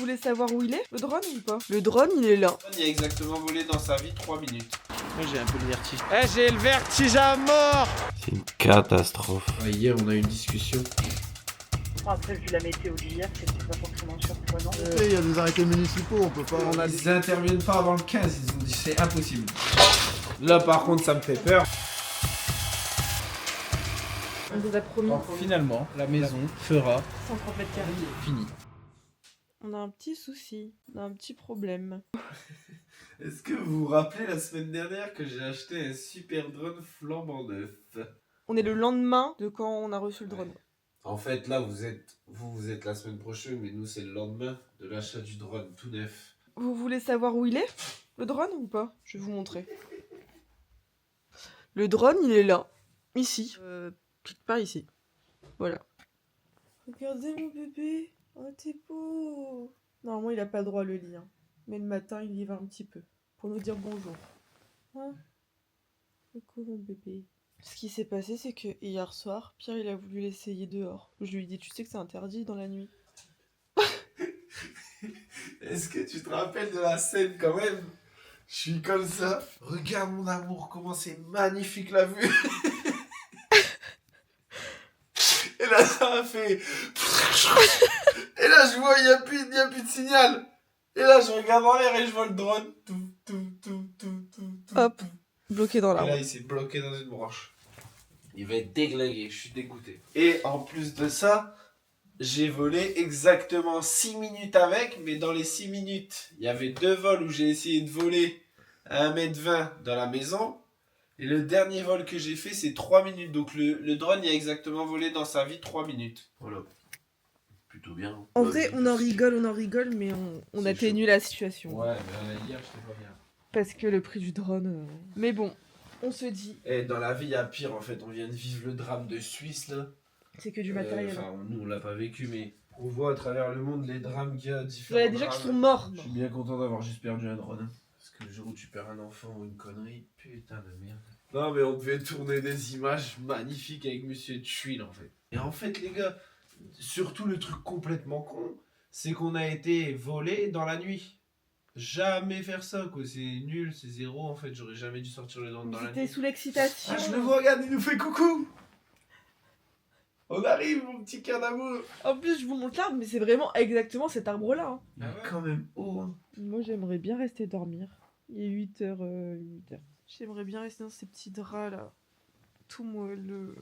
voulez savoir où il est, le drone ou pas? Le drone, il est là. Il a exactement volé dans sa vie 3 minutes. Moi j'ai un peu le vertige. Eh, j'ai le vertige à mort. C'est une catastrophe. Ouais, hier on a eu une discussion. Après, vu la météo d'hier, c'était pas forcément surprenant. Il y a des arrêtés municipaux, on peut pas. Ils interviennent pas avant le 15, ils ont dit c'est impossible. Là par contre ça me fait peur. On vous a promis Finalement, la maison fera 130 mètres carrés. fini. On a un petit souci, on a un petit problème. Est-ce que vous vous rappelez la semaine dernière que j'ai acheté un super drone flambant neuf? On est le lendemain de quand on a reçu le drone. En fait, là, vous êtes la semaine prochaine, mais nous, c'est le lendemain de l'achat du drone tout neuf. Vous voulez savoir où il est, le drone ou pas? Je vais vous montrer. Le drone, il est là, ici, quelque part ici. Voilà. Regardez mon bébé, oh t'es beau. Normalement, il a pas le droit à le lit, hein. Mais le matin, il y va un petit peu pour nous dire bonjour. Hein? Coucou mon bébé. Ce qui s'est passé, c'est que hier soir, Pierre, il a voulu l'essayer dehors. Je lui ai dit, tu sais que c'est interdit dans la nuit. Est-ce que tu te rappelles de la scène quand même? Je suis comme ça. Regarde mon amour, comment c'est magnifique la vue. Et là, ça a fait... Et là, je vois, il n'y a plus de signal. Et là, je regarde en l'air et je vois le drone. Hop, bloqué dans Et là, l'arbre. il s'est bloqué dans une branche. Il va être déglingué, je suis dégoûté. Et en plus de ça, j'ai volé exactement 6 minutes avec, mais dans les 6 minutes, il y avait 2 vols où j'ai essayé de voler à 1m20 dans la maison. Et le dernier vol que j'ai fait, c'est 3 minutes. Donc le drone, il a exactement volé dans sa vie 3 minutes. Voilà. Plutôt bien. En vrai, on en rigole, mais on C'est atténue la situation. Ouais, mais hier, j'étais pas bien. Parce que le prix du drone... Mais bon, on se dit, Et dans la vie, il y a pire en fait. On vient de vivre le drame de Suisse là. c'est que du matériel. Enfin, nous on l'a pas vécu, mais on voit à travers le monde les drames qu'il y a Il y différents. a des gens qui drames. sont morts. Je suis bien content d'avoir juste perdu un drone. Parce que le jour où tu perds un enfant ou une connerie, putain de merde. Non, mais on devait tourner des images magnifiques avec Monsieur Tuile en fait. Et en fait, les gars, surtout le truc complètement con, c'est qu'on a été volé dans la nuit. Jamais faire ça quoi, c'est nul, c'est zéro en fait. J'aurais jamais dû sortir le drone dans la C'était nuit. sous l'excitation. Ah, je le vois, regarde, il nous fait coucou. On arrive, mon petit cœur d'amour. En plus, je vous montre l'arbre, mais c'est vraiment exactement cet arbre-là. Hein. Il est quand même haut. Hein. Moi, j'aimerais bien rester dormir. Il est 8h. 8h. J'aimerais bien rester dans ces petits draps là. Tout moelleux.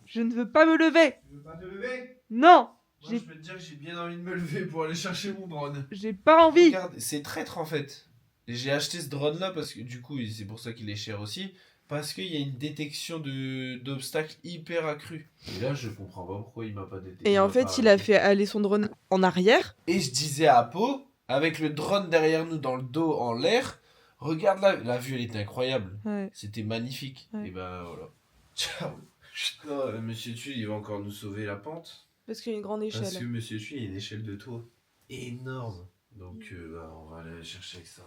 Je ne veux pas me lever. Tu veux pas te lever? Non. Moi, je peux te dire que j'ai bien envie de me lever pour aller chercher mon drone. J'ai pas envie. Regarde, c'est traître en fait. Et j'ai acheté ce drone là parce que du coup, c'est pour ça qu'il est cher aussi. Parce qu'il y a une détection d'obstacles hyper accrue. Et là, je comprends pas pourquoi il m'a pas détecté. Et en fait, il a fait aller son drone en arrière. Et je disais à Apo, avec le drone derrière nous dans le dos en l'air, regarde la vue, elle était incroyable. Ouais. C'était magnifique. Ouais. Et ben voilà. Ciao. Oh, Monsieur Tuile, il va encore nous sauver la pente. Parce qu'il y a une grande échelle. Parce que Monsieur Tuile, il y a une échelle de toit énorme. Donc on va aller chercher avec ça.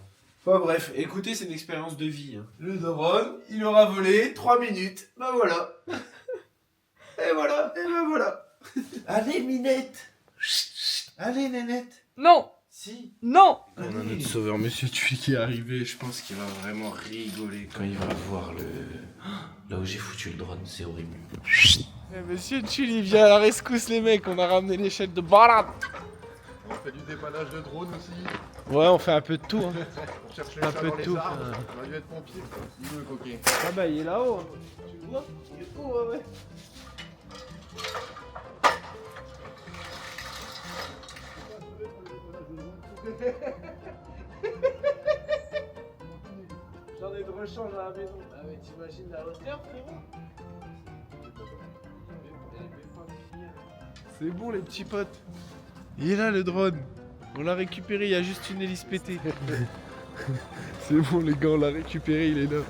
Bon bref, écoutez, c'est une expérience de vie. Hein. Le drone, il aura volé 3 minutes. Ben voilà. Et voilà, et ben voilà. Allez Minette. Allez Nénette. Non. Si. Non. On a notre sauveur Monsieur Tuile qui est arrivé. Je pense qu'il va vraiment rigoler quand il va voir le... Là où j'ai foutu le drone, c'est horrible. Monsieur Tuile, il vient à la rescousse les mecs, on a ramené l'échelle de balade. On fait du dépannage de drone aussi. Ouais, on fait un peu de tout. Hein. On cherche les Un chats peu dans de les tout. arbres. On va dû être pompier. Il veut coquet. Ah bah il est là-haut. Tu le vois? Il est haut, ouais. J'en ai de rechange à la maison. Ah mais t'imagines la hauteur, frérot? C'est bon les petits potes. Il est là le drone. On l'a récupéré, il y a juste une hélice pétée. C'est bon les gars, on l'a récupéré, il est là.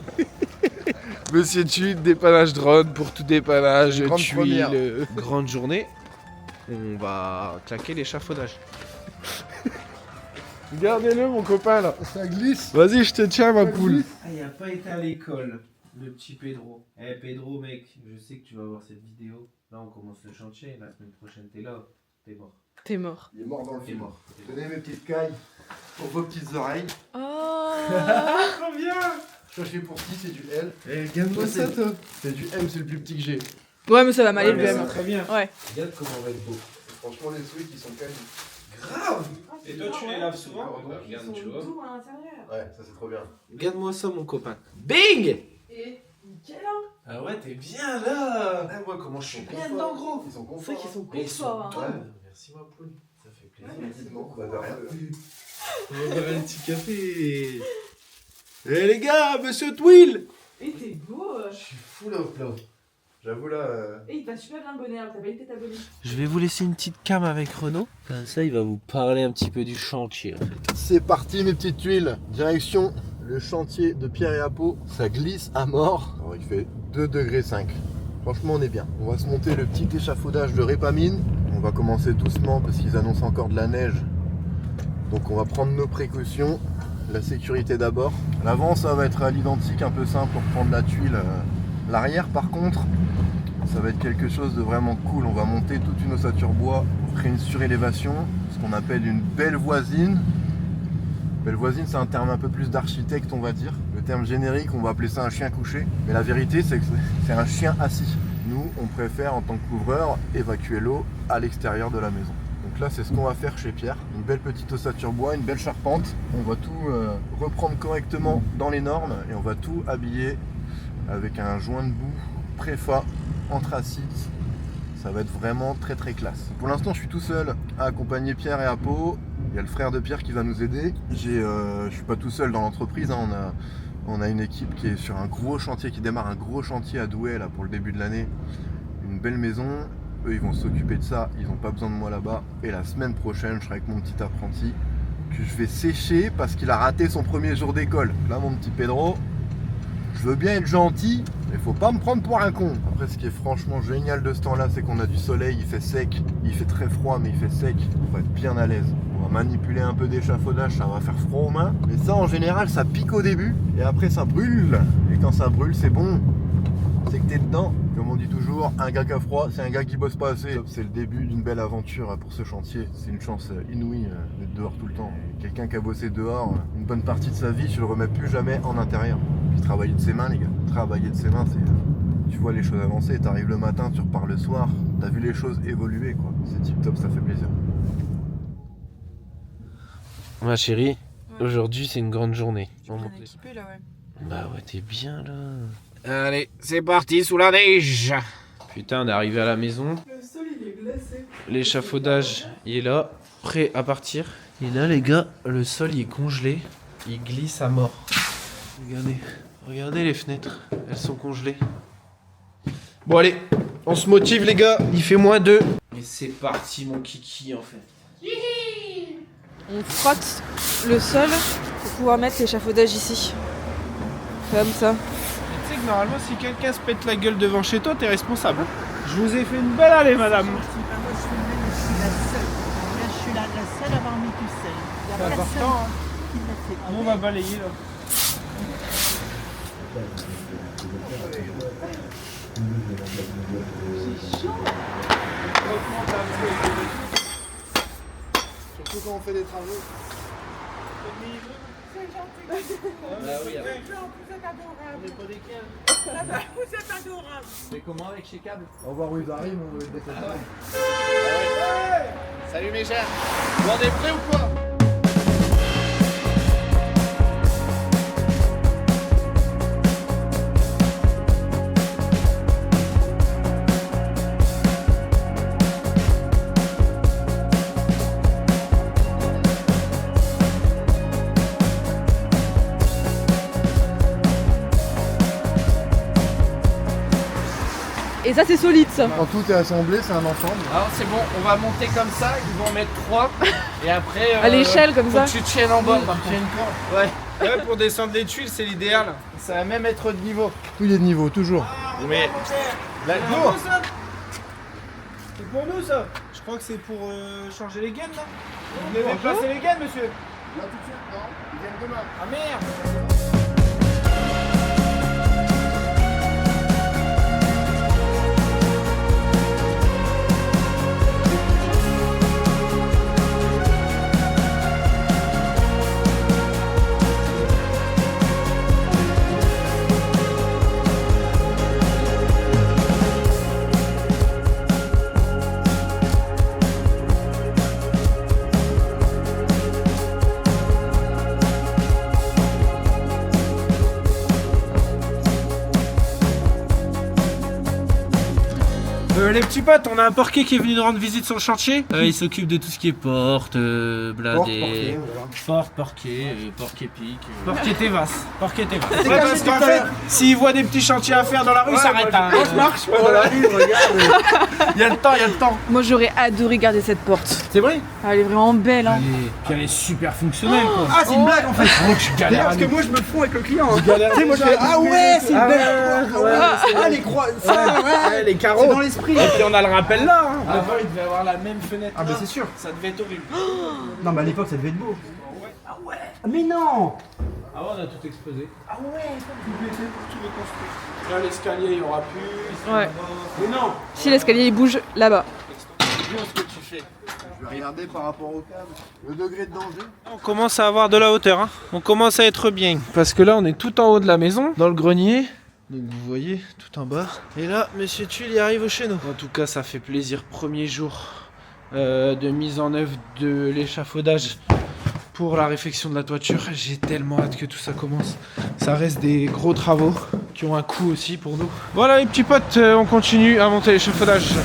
Monsieur Tuile, dépannage drone pour tout dépannage, Grande première. grande journée. On va claquer l'échafaudage. Regardez-le mon copain là. Ça glisse. Vas-y, je te tiens ma poule. Ah, il a pas été à l'école, le petit Pedro. Eh Pedro mec, je sais que tu vas voir cette vidéo. Là on commence le chantier, la semaine prochaine t'es là, t'es mort. T'es mort. Il est mort dans le film. Tenez mes petites cailles pour vos petites oreilles. Oh. Trop bien. Cherchez pour qui, c'est du L. Eh, regarde-moi ça, toi. C'est du M, c'est le plus petit que j'ai. Ouais, mais ça va m'aller le mais même. c'est très bien. Ouais. Regarde comment on va être beau. Franchement, les sweats, ils sont quali. Grave. Et toi, tu les laves souvent? Bah, Regarde, tu vois. à l'intérieur. Ouais, ça c'est trop bien. Regarde-moi ça, mon copain. Bing! Et nickel, hein. Ah ouais, t'es bien là. Ah, moi, comment je suis bien dedans, gros. Ils sont C'est vrai conforts. qu'ils sont Et ils sont conforts, hein. top. Merci, ma poule. Ça fait plaisir. Effectivement, bah de rien. On va boire un petit café. Eh les gars, monsieur Twill. Et t'es beau. Je suis fou là au plat. J'avoue là. Et il va super bien le bonnet, alors t'as pas été t'abonner. Je vais vous laisser une petite cam avec Renaud. Comme ça, il va vous parler un petit peu du chantier. C'est parti mes petites tuiles. Direction le chantier de Pierre et Apo. Ça glisse à mort. Alors il fait 2,5 degrés. Franchement on est bien. On va se monter le petit échafaudage de Répamine. On va commencer doucement parce qu'ils annoncent encore de la neige. Donc on va prendre nos précautions. La sécurité d'abord. L'avant ça va être à l'identique, un peu simple pour prendre la tuile. L'arrière par contre, ça va être quelque chose de vraiment cool. On va monter toute une ossature bois pour créer une surélévation, ce qu'on appelle une belle voisine. Belle voisine, c'est un terme un peu plus d'architecte, on va dire. Le terme générique, on va appeler ça un chien couché. Mais la vérité, c'est que c'est un chien assis. Nous, on préfère, en tant que couvreur, évacuer l'eau à l'extérieur de la maison. Donc là, c'est ce qu'on va faire chez Pierre. Une belle petite ossature bois, une belle charpente. On va tout reprendre correctement dans les normes et on va tout habiller avec un joint de boue préfa anthracite. Ça va être vraiment très très classe. Pour l'instant, je suis tout seul à accompagner Pierre et Apo. Il y a le frère de Pierre qui va nous aider. Je suis pas tout seul dans l'entreprise, hein. On a une équipe qui est sur un gros chantier, qui démarre un gros chantier à Douai là, pour le début de l'année. Une belle maison. Eux, ils vont s'occuper de ça. Ils n'ont pas besoin de moi là-bas. Et la semaine prochaine, je serai avec mon petit apprenti que je vais sécher parce qu'il a raté son premier jour d'école. Là, mon petit Pedro, je veux bien être gentil, mais faut pas me prendre pour un con. Après, ce qui est franchement génial de ce temps-là, c'est qu'on a du soleil, il fait sec, il fait très froid, mais il fait sec. On va être bien à l'aise. On va manipuler un peu d'échafaudage, ça va faire froid aux mains. Mais ça, en général, ça pique au début, et après, ça brûle. Et quand ça brûle, c'est bon. C'est que t'es dedans. Comme on dit toujours, un gars qui a froid, c'est un gars qui bosse pas assez. C'est le début d'une belle aventure pour ce chantier. C'est une chance inouïe d'être dehors tout le temps. Quelqu'un qui a bossé dehors une bonne partie de sa vie, je le remets plus jamais en intérieur. Puis travailler de ses mains, les gars. Travailler de ses mains, c'est... Tu vois les choses avancer, t'arrives le matin, tu repars le soir. T'as vu les choses évoluer, quoi. C'est tip top, ça fait plaisir. Ma chérie, aujourd'hui c'est une grande journée. Bien équipé là, ouais. Bah ouais, t'es bien là. Allez, c'est parti sous la neige. Putain, on est arrivé à la maison. Le sol il est glacé. L'échafaudage, il est là, prêt à partir. Et là, les gars, le sol il est congelé. Il glisse à mort. Regardez, regardez les fenêtres, elles sont congelées. Bon allez, on se motive les gars, il fait -2. Et c'est parti mon kiki en fait. On frotte le sol pour pouvoir mettre l'échafaudage ici. Comme ça. Tu sais que normalement, si quelqu'un se pète la gueule devant chez toi, t'es responsable. Je vous ai fait une belle allée, madame. Moi, je suis la seule. Là, je suis la seule à avoir mis tout seul. Il y a C'est personne important, hein. qui l'a fait. Nous, on va balayer là. Surtout quand on fait des travaux. Bah oui, Vous êtes adorable. Vous êtes adorable. c'est comment avec chez Câble? Au revoir où ils arrivent, on va être déplacés. Salut mes chers. Vous en êtes prêts ou quoi? Et ça c'est solide ça. Quand tout est assemblé, c'est un ensemble. Alors c'est bon, on va monter comme ça, ils vont en mettre 3. Et après. À l'échelle comme faut ça. que tu tiennes en bas par contre. Ouais. Ouais, pour descendre les tuiles, c'est l'idéal. Ça va même être de niveau. Tout est de niveau, toujours. Mais. La C'est pour nous, ça. C'est pour nous ça. Je crois que c'est pour changer les gaines là. Vous devez placer les gaines, monsieur. Là tout de suite, non, ils viennent demain. Ah merde. Les petits potes, on a un porquier qui est venu nous rendre visite sur le chantier. Il s'occupe de tout ce qui est porte, blindé, porte, porquier, porquier pique, porquier Tevas. Porquier Tevas. Ouais, parce qu'en fait, s'il voit des petits chantiers à faire dans la rue, il s'arrête. Je marche pas dans la rue, regarde. Il y a le temps, il y a le temps. Moi j'aurais adoré garder cette porte. C'est vrai? Elle est vraiment belle hein. Puis elle est super fonctionnelle quoi. Ah, c'est une blague en fait. Je galère. Parce que moi je me fonds avec le client. Hein. Tu sais, moi je fais, Ah ouais, c'est une belle. Ah, les croix. Ça, ouais. les carreaux. C'est dans l'esprit. Et puis on a le rappel là. Hein. Avant il devait avoir la même fenêtre. Ah, bah là. c'est sûr. Ça devait être horrible. Non, mais à l'époque ça devait être beau. Ah ouais. Mais non. Ah ouais, on a tout explosé. Ah ouais, tout est construit. Là l'escalier il y aura plus. Ouais. Mais non. Si l'escalier il bouge là-bas. Dis-moi ce que tu fais. Je vais regarder par rapport au câble. Le degré de danger. On commence à avoir de la hauteur, hein. On commence à être bien. Parce que là, on est tout en haut de la maison, dans le grenier. Donc vous voyez, tout en bas. Et là, Monsieur Tuile y arrive chez nous. En tout cas, ça fait plaisir. Premier jour de mise en œuvre de l'échafaudage pour la réfection de la toiture. J'ai tellement hâte que tout ça commence. Ça reste des gros travaux qui ont un coût aussi pour nous. Voilà les petits potes, on continue à monter l'échafaudage.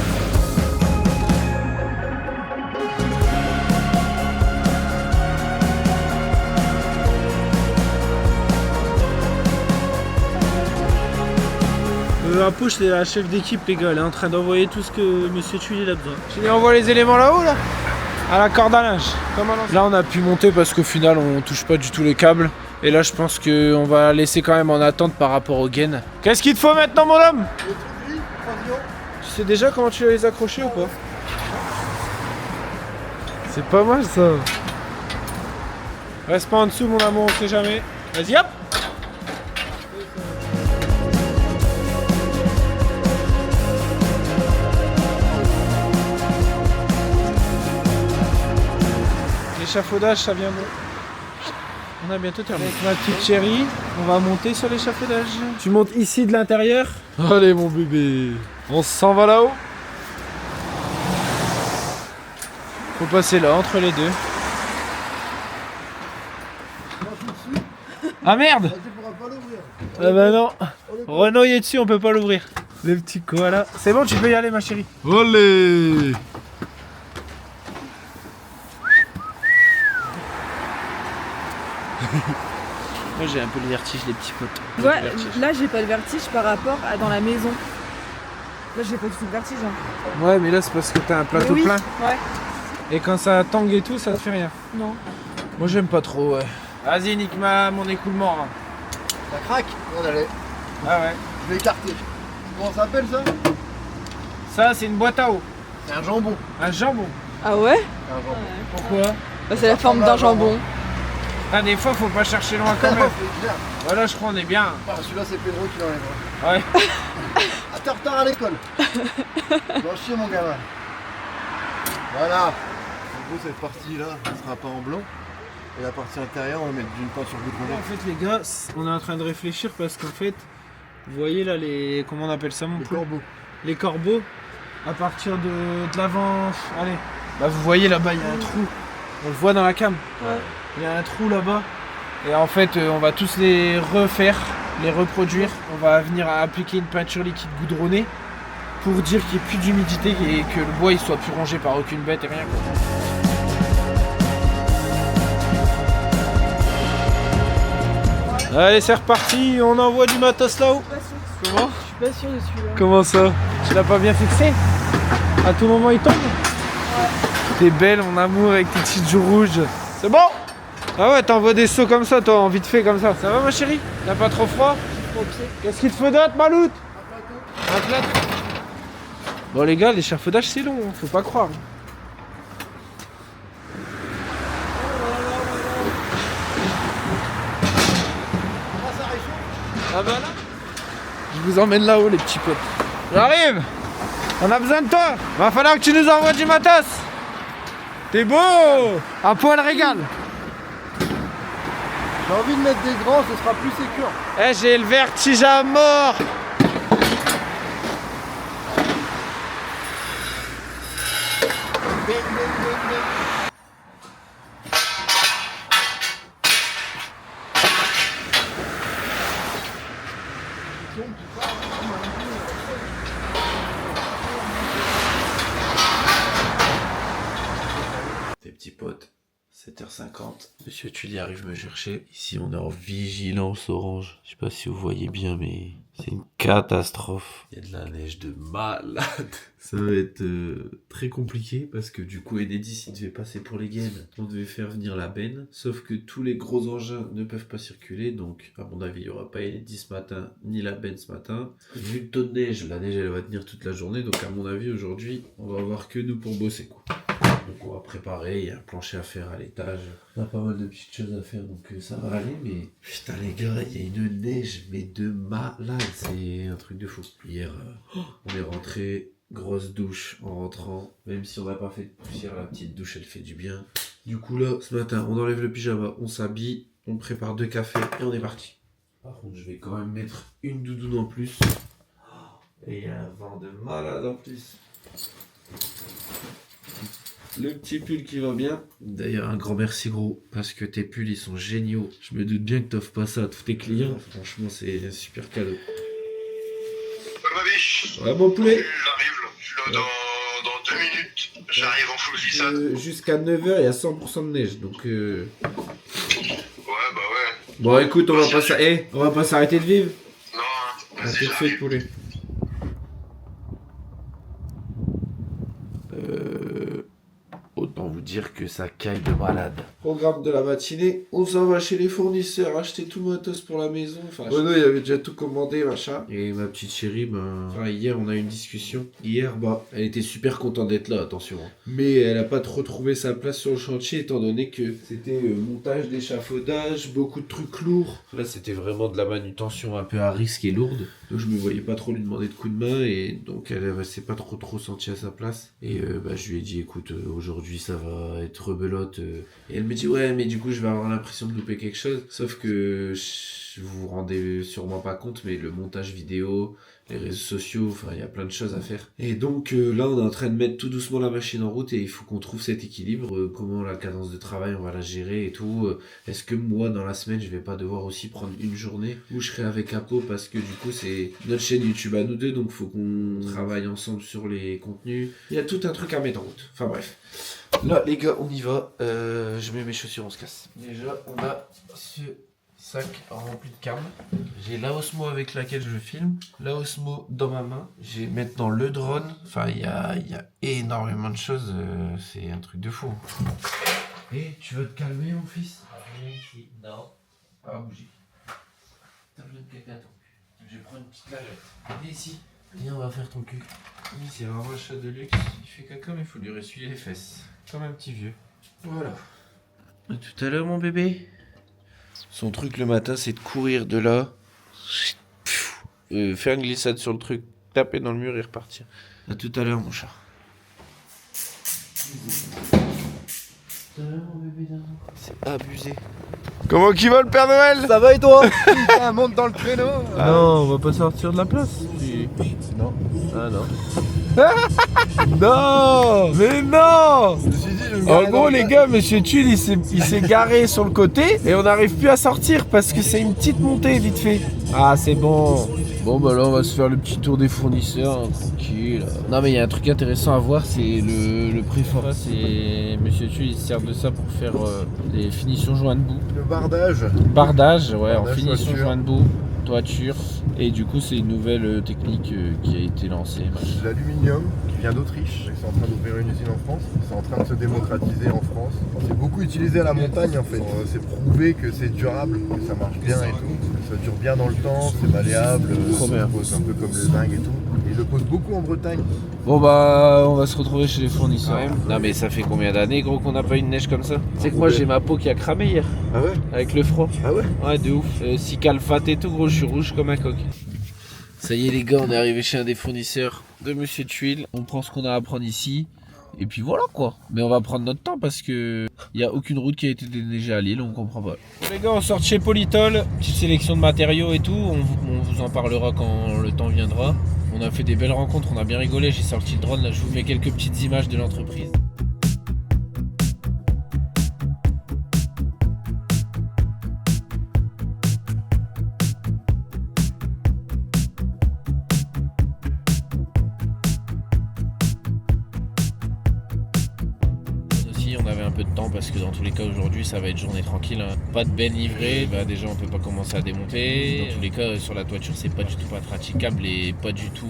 Apouche, c'est la chef d'équipe les gars, elle est en train d'envoyer tout ce que Monsieur Tuile a besoin. Tu lui envoies les éléments là-haut là? À la corde à linge. Là on a pu monter parce qu'au final on touche pas du tout les câbles. Et là je pense qu'on va laisser quand même en attente par rapport aux gaines. Qu'est-ce qu'il te faut maintenant mon homme? Tu sais déjà comment tu vas les accrocher ou pas? C'est pas mal ça. Reste pas en dessous mon amour, on sait jamais. Vas-y hop. L'échafaudage, ça vient bon. On a bientôt terminé. Avec ma petite chérie, on va monter sur l'échafaudage. Tu montes ici de l'intérieur. Allez mon bébé, on s'en va là-haut. Faut passer là, entre les deux. Ah merde! Ah bah non, Renaud il est dessus, on peut pas l'ouvrir. Les petits koalas. C'est bon, tu peux y aller ma chérie. Olé. Moi j'ai un peu le vertige les petits potes. Ouais, là j'ai pas le vertige par rapport à dans la maison. Là j'ai pas du tout le vertige hein. Ouais mais là c'est parce que t'as un plateau Mais oui, plein. Ouais. Et quand ça tangue et tout, ça te fait rien. Non. Moi j'aime pas trop, ouais. Vas-y, nique mon écoulement. Hein. Ça craque. On allait. Ah ouais. Je vais écarter. Comment ça s'appelle ça? Ça c'est une boîte à eau. C'est un jambon. Un jambon. Ah ouais? C'est un jambon. Pourquoi? Bah, c'est la forme d'un jambon. Ah des fois faut pas chercher loin quand même. C'est clair. Voilà je crois on est bien. Ah, celui-là c'est Pedro qui l'enlève. Ouais. Ah, t'es en retard à l'école. Va chier mon gamin. Voilà. En gros cette partie là, elle sera pas en blanc. Et la partie intérieure, on va mettre d'une peinture goudronnée. En fait les gars, on est en train de réfléchir parce qu'en fait, vous voyez là les... comment on appelle ça mon Les poule? corbeaux. Les corbeaux, à partir de l'avant... Allez, bah vous voyez là-bas, il y a un trou. On le voit dans la cam. Ouais. Il y a un trou là-bas. Et en fait, on va tous les refaire, les reproduire. On va venir à appliquer une peinture liquide goudronnée pour dire qu'il n'y ait plus d'humidité et que le bois il soit plus rongé par aucune bête et rien. Allez, c'est reparti, on envoie du matos là-haut. Comment? Je suis pas sûre de celui-là. Comment ça? Tu l'as pas bien fixé? À tout moment il tombe? Ouais. T'es belle mon amour avec tes petites joues rouges. C'est bon? Ah ouais, t'envoies des sauts comme ça toi, en vite fait comme ça. Ça va ma chérie? T'as pas trop froid? Qu'est-ce qu'il te faut d'autre Maloute? Un plateau. Bon les gars, l'échafaudage c'est long, hein, faut pas croire. Ah bah là, je vous emmène là-haut les petits potes. J'arrive. On a besoin de toi. Va falloir que tu nous envoies du matos. T'es beau. Un poil régal. J'ai envie de mettre des grands, ce sera plus sécure. Eh j'ai le vertige à mort. 7h50. Monsieur Tully arrive me chercher. Ici, on est en vigilance orange. Je sais pas si vous voyez bien, mais c'est une catastrophe. Il y a de la neige de malade. Ça va être très compliqué parce que du coup, Enedis, il devait passer pour les gaines. On devait faire venir la benne. Sauf que tous les gros engins ne peuvent pas circuler. Donc, à mon avis, il n'y aura pas Enedis ce matin, ni la benne ce matin. Vu le taux de neige, la neige, elle va tenir toute la journée. Donc, à mon avis, aujourd'hui, on va avoir que nous pour bosser, quoi. Donc on va préparer, il y a un plancher à faire à l'étage. On a pas mal de petites choses à faire, donc ça va aller, mais putain les gars, il y a une neige, mais de malade, c'est un truc de fou. Hier, on est rentré, grosse douche en rentrant, même si on n'a pas fait de poussière, la petite douche elle fait du bien. Du coup là, ce matin, on enlève le pyjama, on s'habille, on prépare 2 cafés et on est parti. Par contre, je vais quand même mettre une doudoune en plus. Et il y a un vent de malade en plus. Le petit pull qui va bien. D'ailleurs, un grand merci gros, parce que tes pulls ils sont géniaux. Je me doute bien que t'offres pas ça à tous tes clients. Franchement, c'est un super cadeau. Ma biche. Ouais, mon poulet. J'arrive là. Je suis là dans 2 minutes. J'arrive en full glissade. Jusqu'à 9h, il y a 100% de neige, donc Ouais, bah ouais. Bon, écoute, on va pas s'arrêter de vivre. Non, À vas-y, tout de suite, j'arrive. poulet. Autant vous dire que ça caille de malade. Programme de la matinée, on s'en va chez les fournisseurs, acheter tout le matos pour la maison. Enfin, Renaud, il avait déjà tout commandé, machin. Et ma petite chérie, hier, on a eu une discussion. Hier, elle était super contente d'être là, attention. Mais elle a pas trop trouvé sa place sur le chantier, étant donné que c'était montage d'échafaudage, beaucoup de trucs lourds. Là, c'était vraiment de la manutention un peu à risque et lourde. Donc, je me voyais pas trop lui demander de coups de main, et donc elle s'est pas trop sentie à sa place. Et je lui ai dit, écoute, aujourd'hui, ça va être rebelote. Et elle me dit, ouais, mais du coup, je vais avoir l'impression de louper quelque chose. Sauf que vous vous rendez sûrement pas compte, mais le montage vidéo, les réseaux sociaux, enfin, il y a plein de choses à faire. Et donc, là, on est en train de mettre tout doucement la machine en route et il faut qu'on trouve cet équilibre. Comment la cadence de travail, on va la gérer et tout. Est-ce que moi, dans la semaine, je vais pas devoir aussi prendre une journée où je serai avec Apo parce que du coup, c'est notre chaîne YouTube à nous deux, donc faut qu'on travaille ensemble sur les contenus. Il y a tout un truc à mettre en route. Enfin, bref. Là, les gars, on y va. Je mets mes chaussures, on se casse. Déjà, on a ce sac rempli de carnes. J'ai la Osmo avec laquelle je filme. La Osmo dans ma main. J'ai maintenant le drone. Enfin, il y a énormément de choses. C'est un truc de fou. Et tu veux te calmer, mon fils? Non. Pas bouger. T'as besoin de caca, ton cul. Je vais prendre une petite lingette. Viens ici. Viens, on va faire ton cul. Oui, c'est vraiment un chat de luxe. Il fait caca, mais il faut lui ressuyer les fesses. Comme un petit vieux. Voilà. À tout à l'heure, mon bébé. Son truc le matin, c'est de courir de là, faire une glissade sur le truc, taper dans le mur et repartir. À tout à l'heure, mon chat. C'est abusé. Comment qu'il va le Père Noël? Ça va et toi? Putain, monte dans le créneau. Non, on va pas sortir de la place. Non. Ah non. Non, mais non. Je me suis dit, je vais me En garer gros, dans les le- gars, Monsieur Tulle, il s'est garé sur le côté et on n'arrive plus à sortir parce que c'est une petite montée vite fait. Ah, c'est bon. Bon, bah là, on va se faire le petit tour des fournisseurs, hein, tranquille. Non, mais il y a un truc intéressant à voir, c'est le préfort. C'est Monsieur Tulle, il se sert de ça pour faire des finitions joint de bout. Le bardage. Bardage, ouais, en Bardage, finition toiture. joint de bout, toiture. Et du coup, c'est une nouvelle technique qui a été lancée. De l'aluminium qui vient d'Autriche. Ils sont en train d'ouvrir une usine en France. C'est en train de se démocratiser en France. C'est beaucoup utilisé à la montagne en fait. C'est prouvé que c'est durable, que ça marche bien et tout. Que ça dure bien dans le temps, c'est malléable, Trop ça bien. se pose un peu comme le zinc et tout. Et ils le posent beaucoup en Bretagne. Bon bah on va se retrouver chez les fournisseurs. Non mais ça fait combien d'années gros qu'on n'a pas eu de neige comme ça? Tu sais que moi j'ai ma peau qui a cramé hier Ah ouais? avec le froid. Ah ouais? Ouais de ouf. Si calfate et tout gros, je suis rouge comme un coq. Ça y est les gars, on est arrivé chez un des fournisseurs de Monsieur Tuile. On prend ce qu'on a à prendre ici. Et puis voilà quoi. Mais on va prendre notre temps parce que il y a aucune route qui a été déneigée à Lille, on comprend pas. Les gars, on sort de chez Polytol, petite sélection de matériaux et tout. On vous en parlera quand le temps viendra. On a fait des belles rencontres, on a bien rigolé. J'ai sorti le drone là, je vous mets quelques petites images de l'entreprise. Aussi, on avait un peu de temps parce que dans tous les cas aujourd'hui ça va être journée tranquille, hein. Pas de benne livrée, bah déjà on peut pas commencer à démonter. Dans tous les cas sur la toiture c'est pas du tout pas praticable et pas du tout,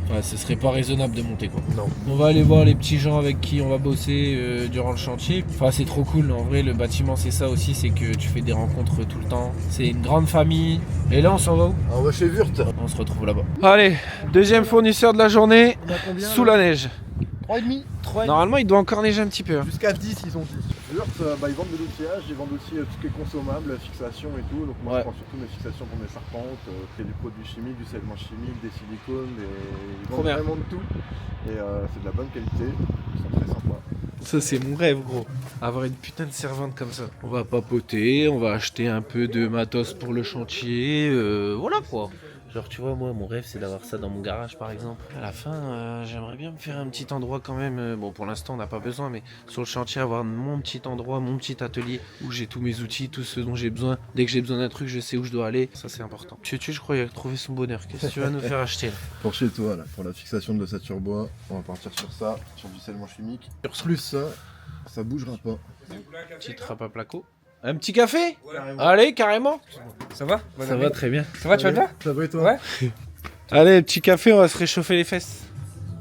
enfin ce serait pas raisonnable de monter quoi. Non. On va aller voir les petits gens avec qui on va bosser durant le chantier. Enfin c'est trop cool, en vrai le bâtiment c'est ça aussi, c'est que tu fais des rencontres tout le temps. C'est une grande famille. Et là on s'en va où? On va chez Wurt. On se retrouve là-bas. Allez, deuxième fournisseur de la journée, On a combien sous la neige. 3,5. Normalement il doit encore neiger un petit peu. Hein. Jusqu'à 10 ils ont dit. Wurt, ils vendent de l'outillage, ils vendent aussi tout ce qui est consommable, fixation et tout. Donc moi Ouais. je prends surtout mes fixations pour mes charpentes, c'est du produit chimique, du scellement chimique, des silicones, ils Trop vendent bien. vraiment de tout. Et c'est de la bonne qualité, ils sont très sympas. Ça c'est mon rêve gros, avoir une putain de servante comme ça. On va papoter, on va acheter un peu de matos pour le chantier, voilà quoi. Genre tu vois moi mon rêve c'est d'avoir ça dans mon garage par exemple. À la fin j'aimerais bien me faire un petit endroit quand même, bon pour l'instant on n'a pas besoin mais sur le chantier avoir mon petit endroit, mon petit atelier où j'ai tous mes outils, tout ce dont j'ai besoin. Dès que j'ai besoin d'un truc je sais où je dois aller, ça c'est important. Tu je crois qu'il a trouvé son bonheur, qu'est-ce que tu vas nous faire acheter là? Pour chez toi là, pour la fixation de l'ossature bois, on va partir sur ça, sur du scellement chimique. Plus ça bougera pas. Petit trappe à placo. Un petit café? Carrément. Allez carrément. Ça va? Ça va très bien. Ça va, tu vas bien? Ça va et toi? Ouais. Allez petit café, on va se réchauffer les fesses.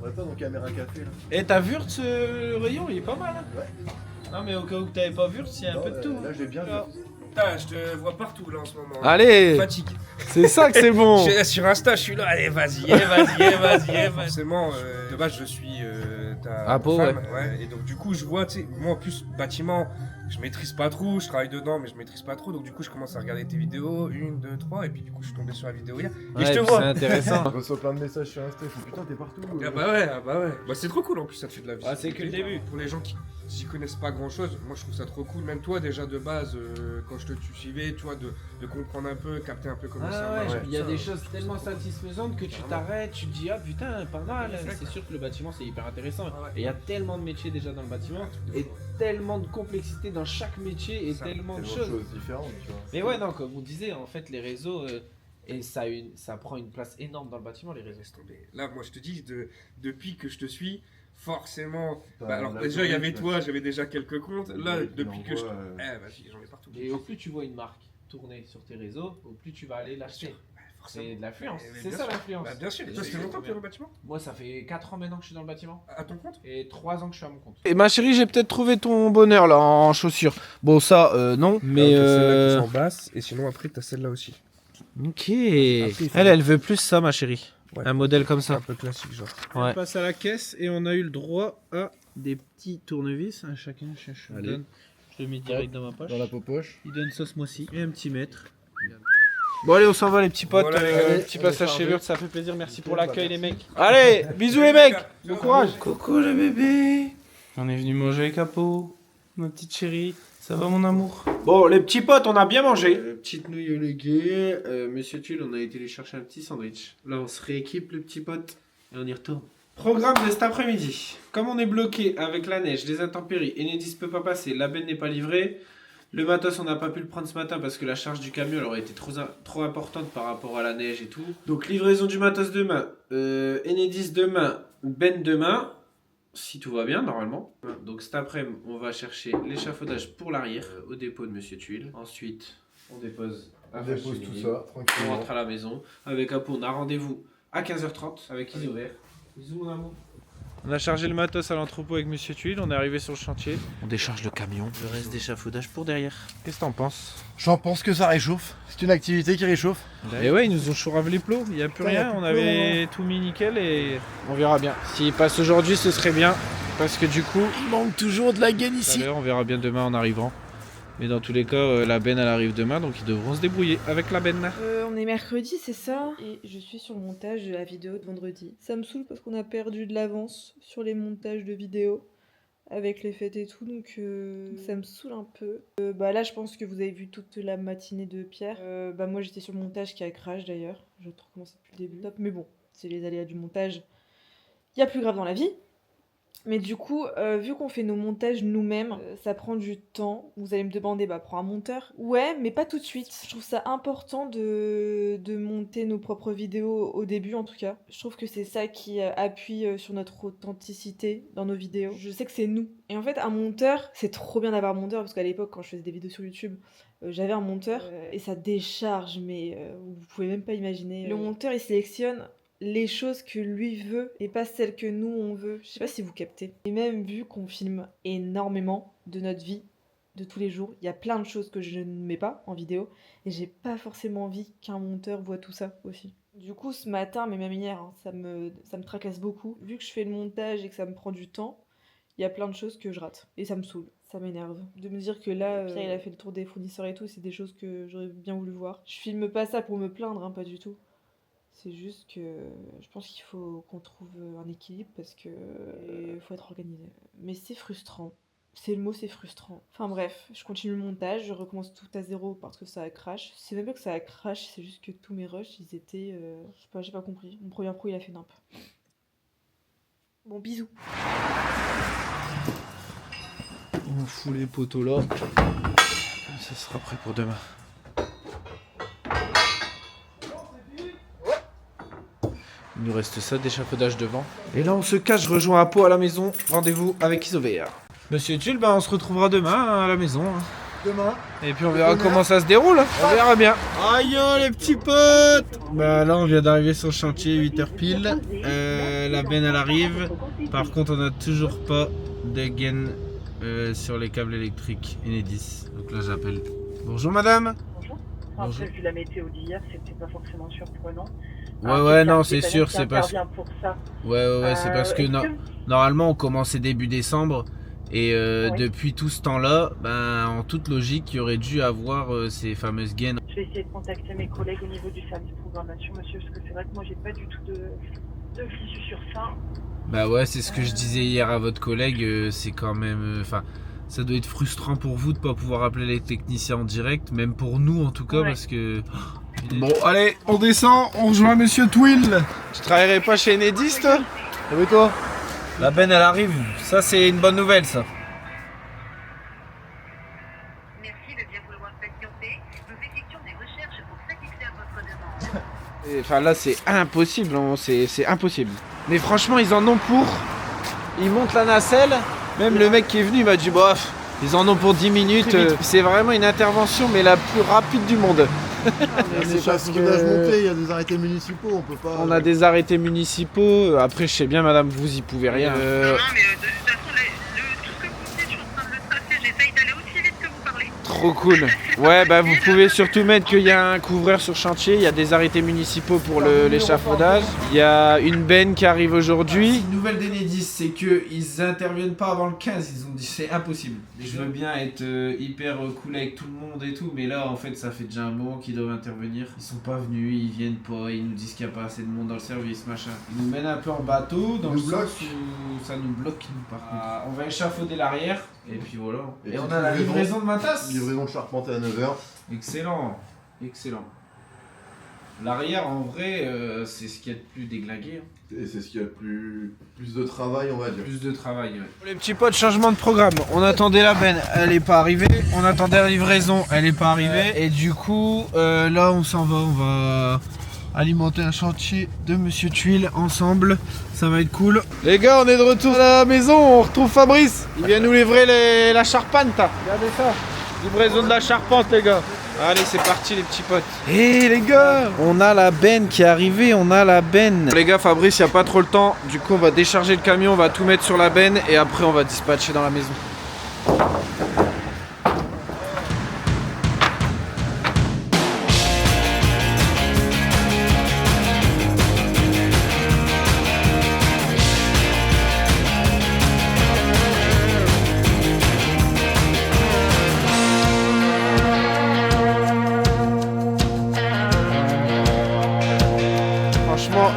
On va pas dans caméra café là. Et t'as vu ce rayon, il est pas mal. Hein Ouais. Non mais au cas où que t'avais pas vu, il y a un peu de tout. Là j'ai bien vu. Putain, je te vois partout là en ce moment. Allez, Fatigue. c'est ça que c'est bon. Sur Insta, je suis là, allez, vas-y, vas-y. Forcément, de base, je suis ta Ah, beau, femme, ouais. Et donc, du coup, je vois, tu sais, moi en plus, bâtiment, je maîtrise pas trop, je travaille dedans, mais je maîtrise pas trop. Donc, du coup, je commence à regarder tes vidéos, 1, 2, 3, et puis, du coup, je suis tombé sur la vidéo hier. Et je te vois. C'est intéressant. Je reçois plein de messages sur Insta, je fais putain t'es partout. Ah bah ouais. Bah, c'est trop cool en plus, ça te fait de la vie. Ah, c'est que le début. Pour les gens qui s'y connaissent pas grand chose, moi je trouve ça trop cool. Même toi, déjà de base, quand je te suivais, tu vois, de comprendre un peu, capter un peu comment ça marche. il y a tout des ça. choses tellement satisfaisantes que tu t'arrêtes, tu te dis ah putain pas mal. C'est sûr que le bâtiment c'est hyper intéressant. Et il y a tellement de métiers déjà dans le bâtiment et tellement de complexité dans chaque métier et Ça, tellement de Tellement choses. de choses différentes, tu vois. Mais ouais non comme on disait en fait les réseaux et ça prend une place énorme dans le bâtiment les réseaux. Laisse tomber. Là, moi je te dis, depuis que je te suis, forcément. T'as Bah, alors la déjà, il y avait algorithme. toi, j'avais déjà quelques comptes. Là, Ouais, depuis il que je. envoie, Vas-y, j'en ai partout. Et au plus tu vois une marque tourner sur tes réseaux, au plus tu vas aller l'acheter. C'est de l'influence. Mais C'est bien ça sûr. l'influence. Bah, bien sûr. Et Toi, ça c'est fait longtemps trop que tu es bien. dans le bâtiment? Moi, ça fait 4 ans maintenant que je suis dans le bâtiment. À ton compte? Et 3 ans que je suis à mon compte. Et ma chérie, j'ai peut-être trouvé ton bonheur là en chaussures. Bon, ça, non. Mais. Celle-là qui sont basses, et sinon après, t'as celle-là aussi. Ok. il faut- Elle veut plus ça, ma chérie. Ouais. Un modèle comme Un ça. peu classique, genre. Ouais. On passe à la caisse et on a eu le droit à des petits tournevis. Un chacun, je Allez. donne. Je le mets direct dans ma poche. Dans la poche. Il donne ça ce mois-ci. Et un petit mètre. Bon, allez, on s'en va, les petits potes. Voilà, allez, petit on passage est chez chargé. Wurt, ça fait plaisir. Merci pour Bah, l'accueil, les merci. mecs. Allez, bisous, les mecs. Bon courage. Coucou le bébé. On est venu manger avec Apo. Ma petite chérie. Ça va, mon amour? Bon, les petits potes, on a bien mangé. Petite nouille au légué. Monsieur Tulle, on a été les chercher un petit sandwich. Là, on se rééquipe, le petit pote. Et on y retourne. Programme de cet après-midi. Comme on est bloqué avec la neige, les intempéries, Enedis peut pas passer, la benne n'est pas livrée. Le matos, on n'a pas pu le prendre ce matin parce que la charge du camion elle aurait été trop importante par rapport à la neige et tout. Donc livraison du matos demain, Enedis demain, benne demain, si tout va bien normalement. Donc cet après-midi, on va chercher l'échafaudage pour l'arrière au dépôt de Monsieur Tuile. Ensuite, on dépose On à dépose tout cheminée. ça, On tranquillement. rentre à la maison. Avec Apo, on a rendez-vous à 15h30 avec Isover. Bisous mon amour. On a chargé le matos à l'entrepôt avec Monsieur Tuile. On est arrivé sur le chantier. On décharge le camion. Le reste d'échafaudage pour derrière. Qu'est-ce que t'en penses? J'en pense que ça réchauffe. C'est une activité qui réchauffe. Et ouais, ils nous ont chouravé les plots. Il n'y a plus Putain, y a rien. plus On de avait tout mis nickel et on verra bien. S'il passe aujourd'hui, ce serait bien. Parce que du coup, Il manque toujours de la gaine tout à l'heure, on verra bien demain en arrivant. Mais dans tous les cas, la benne elle arrive demain, donc ils devront se débrouiller avec la benne. On est mercredi, c'est ça? Et je suis sur le montage de la vidéo de vendredi. Ça me saoule parce qu'on a perdu de l'avance sur les montages de vidéos avec les fêtes et tout, donc ça me saoule un peu. Bah là, je pense que vous avez vu toute la matinée de Pierre. Bah moi, j'étais sur le montage qui a crash d'ailleurs. Je vais recommencer depuis le début. Top, mais bon, c'est les aléas du montage. Il y a plus grave dans la vie. Mais du coup, vu qu'on fait nos montages nous-mêmes, ça prend du temps. Vous allez me demander, bah prends un monteur. Ouais, mais pas tout de suite. Je trouve ça important de monter nos propres vidéos au début en tout cas. Je trouve que c'est ça qui appuie sur notre authenticité dans nos vidéos. Je sais que c'est nous. Et en fait, un monteur, c'est trop bien d'avoir un monteur parce qu'à l'époque, quand je faisais des vidéos sur YouTube, j'avais un monteur et ça décharge, mais vous pouvez même pas imaginer. Le monteur, il sélectionne les choses que lui veut et pas celles que nous on veut. Je sais pas si vous captez. Et même vu qu'on filme énormément de notre vie, de tous les jours, il y a plein de choses que je ne mets pas en vidéo et j'ai pas forcément envie qu'un monteur voit tout ça aussi. Du coup, ce matin, mais même hier, hein, ça me tracasse beaucoup. Vu que je fais le montage et que ça me prend du temps, il y a plein de choses que je rate et ça me saoule. Ça m'énerve. De me dire que là, Pierre il a fait le tour des fournisseurs et tout, c'est des choses que j'aurais bien voulu voir. Je filme pas ça pour me plaindre, hein, pas du tout. C'est juste que je pense qu'il faut qu'on trouve un équilibre parce que il faut être organisé. Mais c'est frustrant. C'est le mot, c'est frustrant. Enfin bref, je continue le montage, je recommence tout à zéro parce que ça a crash. C'est même pas que ça a crash, c'est juste que tous mes rushs, ils étaient... je sais pas, j'ai pas compris. Mon premier pro, il a fait nimp. Bon, bisous. On fout les poteaux là. Comme ça sera prêt pour demain. Il nous reste ça d'échafaudage devant. Et là on se cache, je rejoins Apo à la maison. Rendez-vous avec Isover. Monsieur Tulle, bah on se retrouvera demain à la maison. Demain. Et puis on verra comment ça se déroule. On verra bien. Aïe les petits potes. Bah là on vient d'arriver sur le chantier, 8h pile. La benne elle arrive. Par contre on n'a toujours pas de gaine sur les câbles électriques Enedis. Donc là j'appelle. Bonjour madame. Bonjour. Bonjour. Après, vu la météo d'hier, c'était pas forcément surprenant. Ouais, non, c'est sûr, c'est parce que... Pour ça. Ouais, c'est parce que normalement on commençait début décembre et depuis tout ce temps-là, ben, en toute logique, il y aurait dû avoir ces fameuses gaines. Je vais essayer de contacter mes collègues au niveau du service programmation, monsieur, parce que c'est vrai que moi j'ai pas du tout de visu sur ça. Bah ouais, c'est ce que je disais hier à votre collègue, c'est quand même... Enfin, ça doit être frustrant pour vous de pas pouvoir appeler les techniciens en direct, même pour nous en tout cas, parce que... Bon, allez, on descend, on rejoint Monsieur Twill. Tu travaillerais pas chez Enedis, toi? Et toi? La benne, elle arrive. Ça, c'est une bonne nouvelle, ça. Merci de bien vouloir patienter. Nous effectuons des recherches pour satisfaire votre demande. Enfin, là, c'est impossible. Hein, c'est impossible. Mais franchement, ils en ont pour... Ils montent la nacelle. Même le mec qui est venu, il m'a dit, bof, ils en ont pour 10 minutes. C'est vraiment une intervention, mais la plus rapide du monde. C'est parce que monté, il y a des arrêtés municipaux, on peut pas... On a des arrêtés municipaux. Après, je sais bien, madame, vous y pouvez rien. Non, mais de toute façon, tout ce que vous me dites, je suis en train de le tracer. J'essaye d'aller aussi vite que vous parlez. Trop cool. Ouais, bah vous pouvez surtout mettre qu'il y a un couvreur sur chantier, il y a des arrêtés municipaux pour l'échafaudage. Il y a une benne qui arrive aujourd'hui. Une nouvelle d'Enedis, c'est qu'ils interviennent pas avant le 15, ils ont dit c'est impossible. Je veux bien être hyper cool avec tout le monde et tout, mais là en fait ça fait déjà un moment qu'ils doivent intervenir. Ils sont pas venus, ils viennent pas, ils nous disent qu'il n'y a pas assez de monde dans le service, machin. Ils nous mènent un peu en bateau, dans le sens où ça nous bloque nous par contre. On va échafauder l'arrière, et puis voilà. Et on a la livraison de ma tasse. Livraison de Charpenté à 9h. Excellent, excellent. L'arrière, en vrai, c'est ce qu'il y a de plus déglingué. Hein. Et c'est ce qu'il y a de plus de travail, on va dire. Plus de travail, ouais. Les petits potes, changement de programme. On attendait la benne, elle est pas arrivée. On attendait la livraison, elle est pas arrivée. Et du coup, là, on s'en va. On va alimenter un chantier de Monsieur Tuile ensemble. Ça va être cool. Les gars, on est de retour à la maison. On retrouve Fabrice. Il vient nous livrer la charpente. Regardez ça. Livraison de la charpente, les gars. Allez, c'est parti, les petits potes. Hé, les gars, on a la benne qui est arrivée, on a la benne. Les gars, Fabrice, il n'y a pas trop le temps. Du coup, on va décharger le camion, on va tout mettre sur la benne et après, on va dispatcher dans la maison.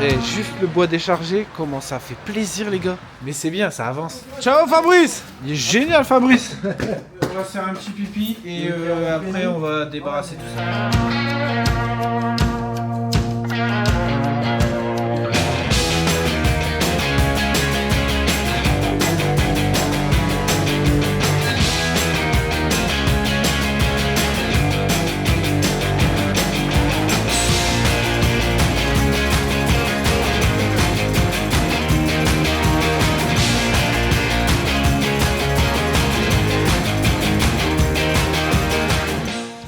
Et juste le bois déchargé, comment ça fait plaisir les gars. Mais c'est bien, ça avance. Ciao Fabrice. Il est génial Fabrice. On va se faire un petit pipi et après on va débarrasser tout ça.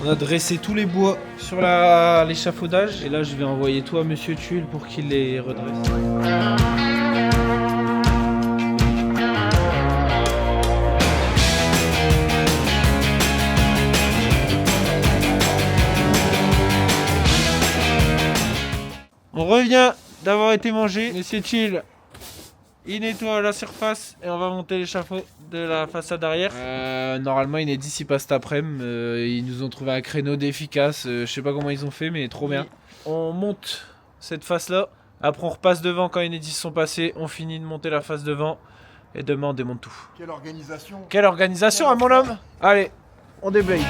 On a dressé tous les bois sur l'échafaudage. Et là, je vais envoyer tout à Monsieur Tulle pour qu'il les redresse. On revient d'avoir été mangé. Monsieur Chill, il nettoie la surface et on va monter l'échafaud de la façade arrière. Normalement, il est d'ici pas cet après-midi. Ils nous ont trouvé un créneau d'efficace. Je sais pas comment ils ont fait, mais trop bien. On monte cette face-là. Après, on repasse devant quand les Enedis sont passés. On finit de monter la face devant. Et demain, on démonte tout. Quelle organisation! Quelle organisation, hein, mon homme! Allez, on déblaye.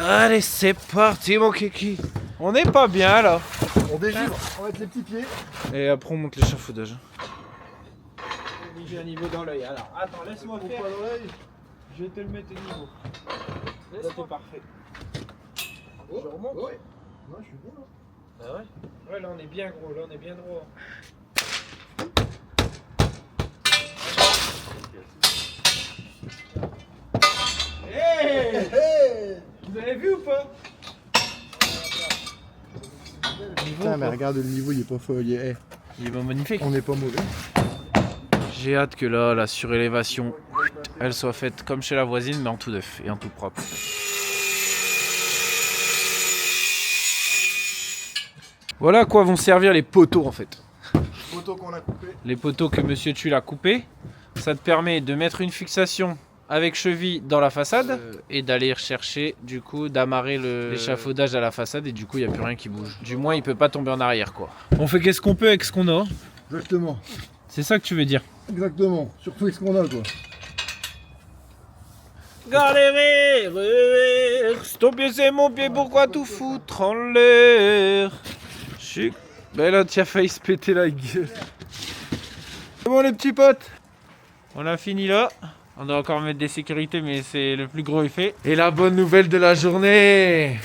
Allez, c'est parti, mon kiki. On n'est pas bien là. On dégivre, on va mettre les petits pieds. Et après, on monte l'échafaudage. J'ai un niveau dans l'œil. Alors, attends, laisse-moi faire. Je vais te le mettre au niveau. Là, c'est parfait. Je remonte. Ouais. Ouais, je suis bien là. Ah ouais? Ouais, là, on est bien gros. Là, on est bien droit. Hey! Hey! Vous avez vu ou pas? Putain, mais regarde, le niveau il est pas fou. Il est magnifique. On n'est pas mauvais. J'ai hâte que là, la surélévation, elle soit faite comme chez la voisine, mais en tout neuf et en tout propre. Voilà à quoi vont servir les poteaux en fait. Poteau qu'on a coupé. Les poteaux que Monsieur Tulle a coupés, ça te permet de mettre une fixation avec cheville dans la façade et d'aller chercher, du coup, d'amarrer l'échafaudage à la façade et du coup, il n'y a plus rien qui bouge. Du moins, il peut pas tomber en arrière, quoi. On fait qu'est-ce qu'on peut avec ce qu'on a. Exactement. C'est ça que tu veux dire. Exactement. Surtout avec ce qu'on a, quoi. Galérer, ton pied c'est mon pied, pourquoi tout foutre en l'air? Ben là, tu as failli se péter la gueule. C'est bon les petits potes, on a fini là. On doit encore mettre des sécurités, mais c'est le plus gros effet. Et la bonne nouvelle de la journée,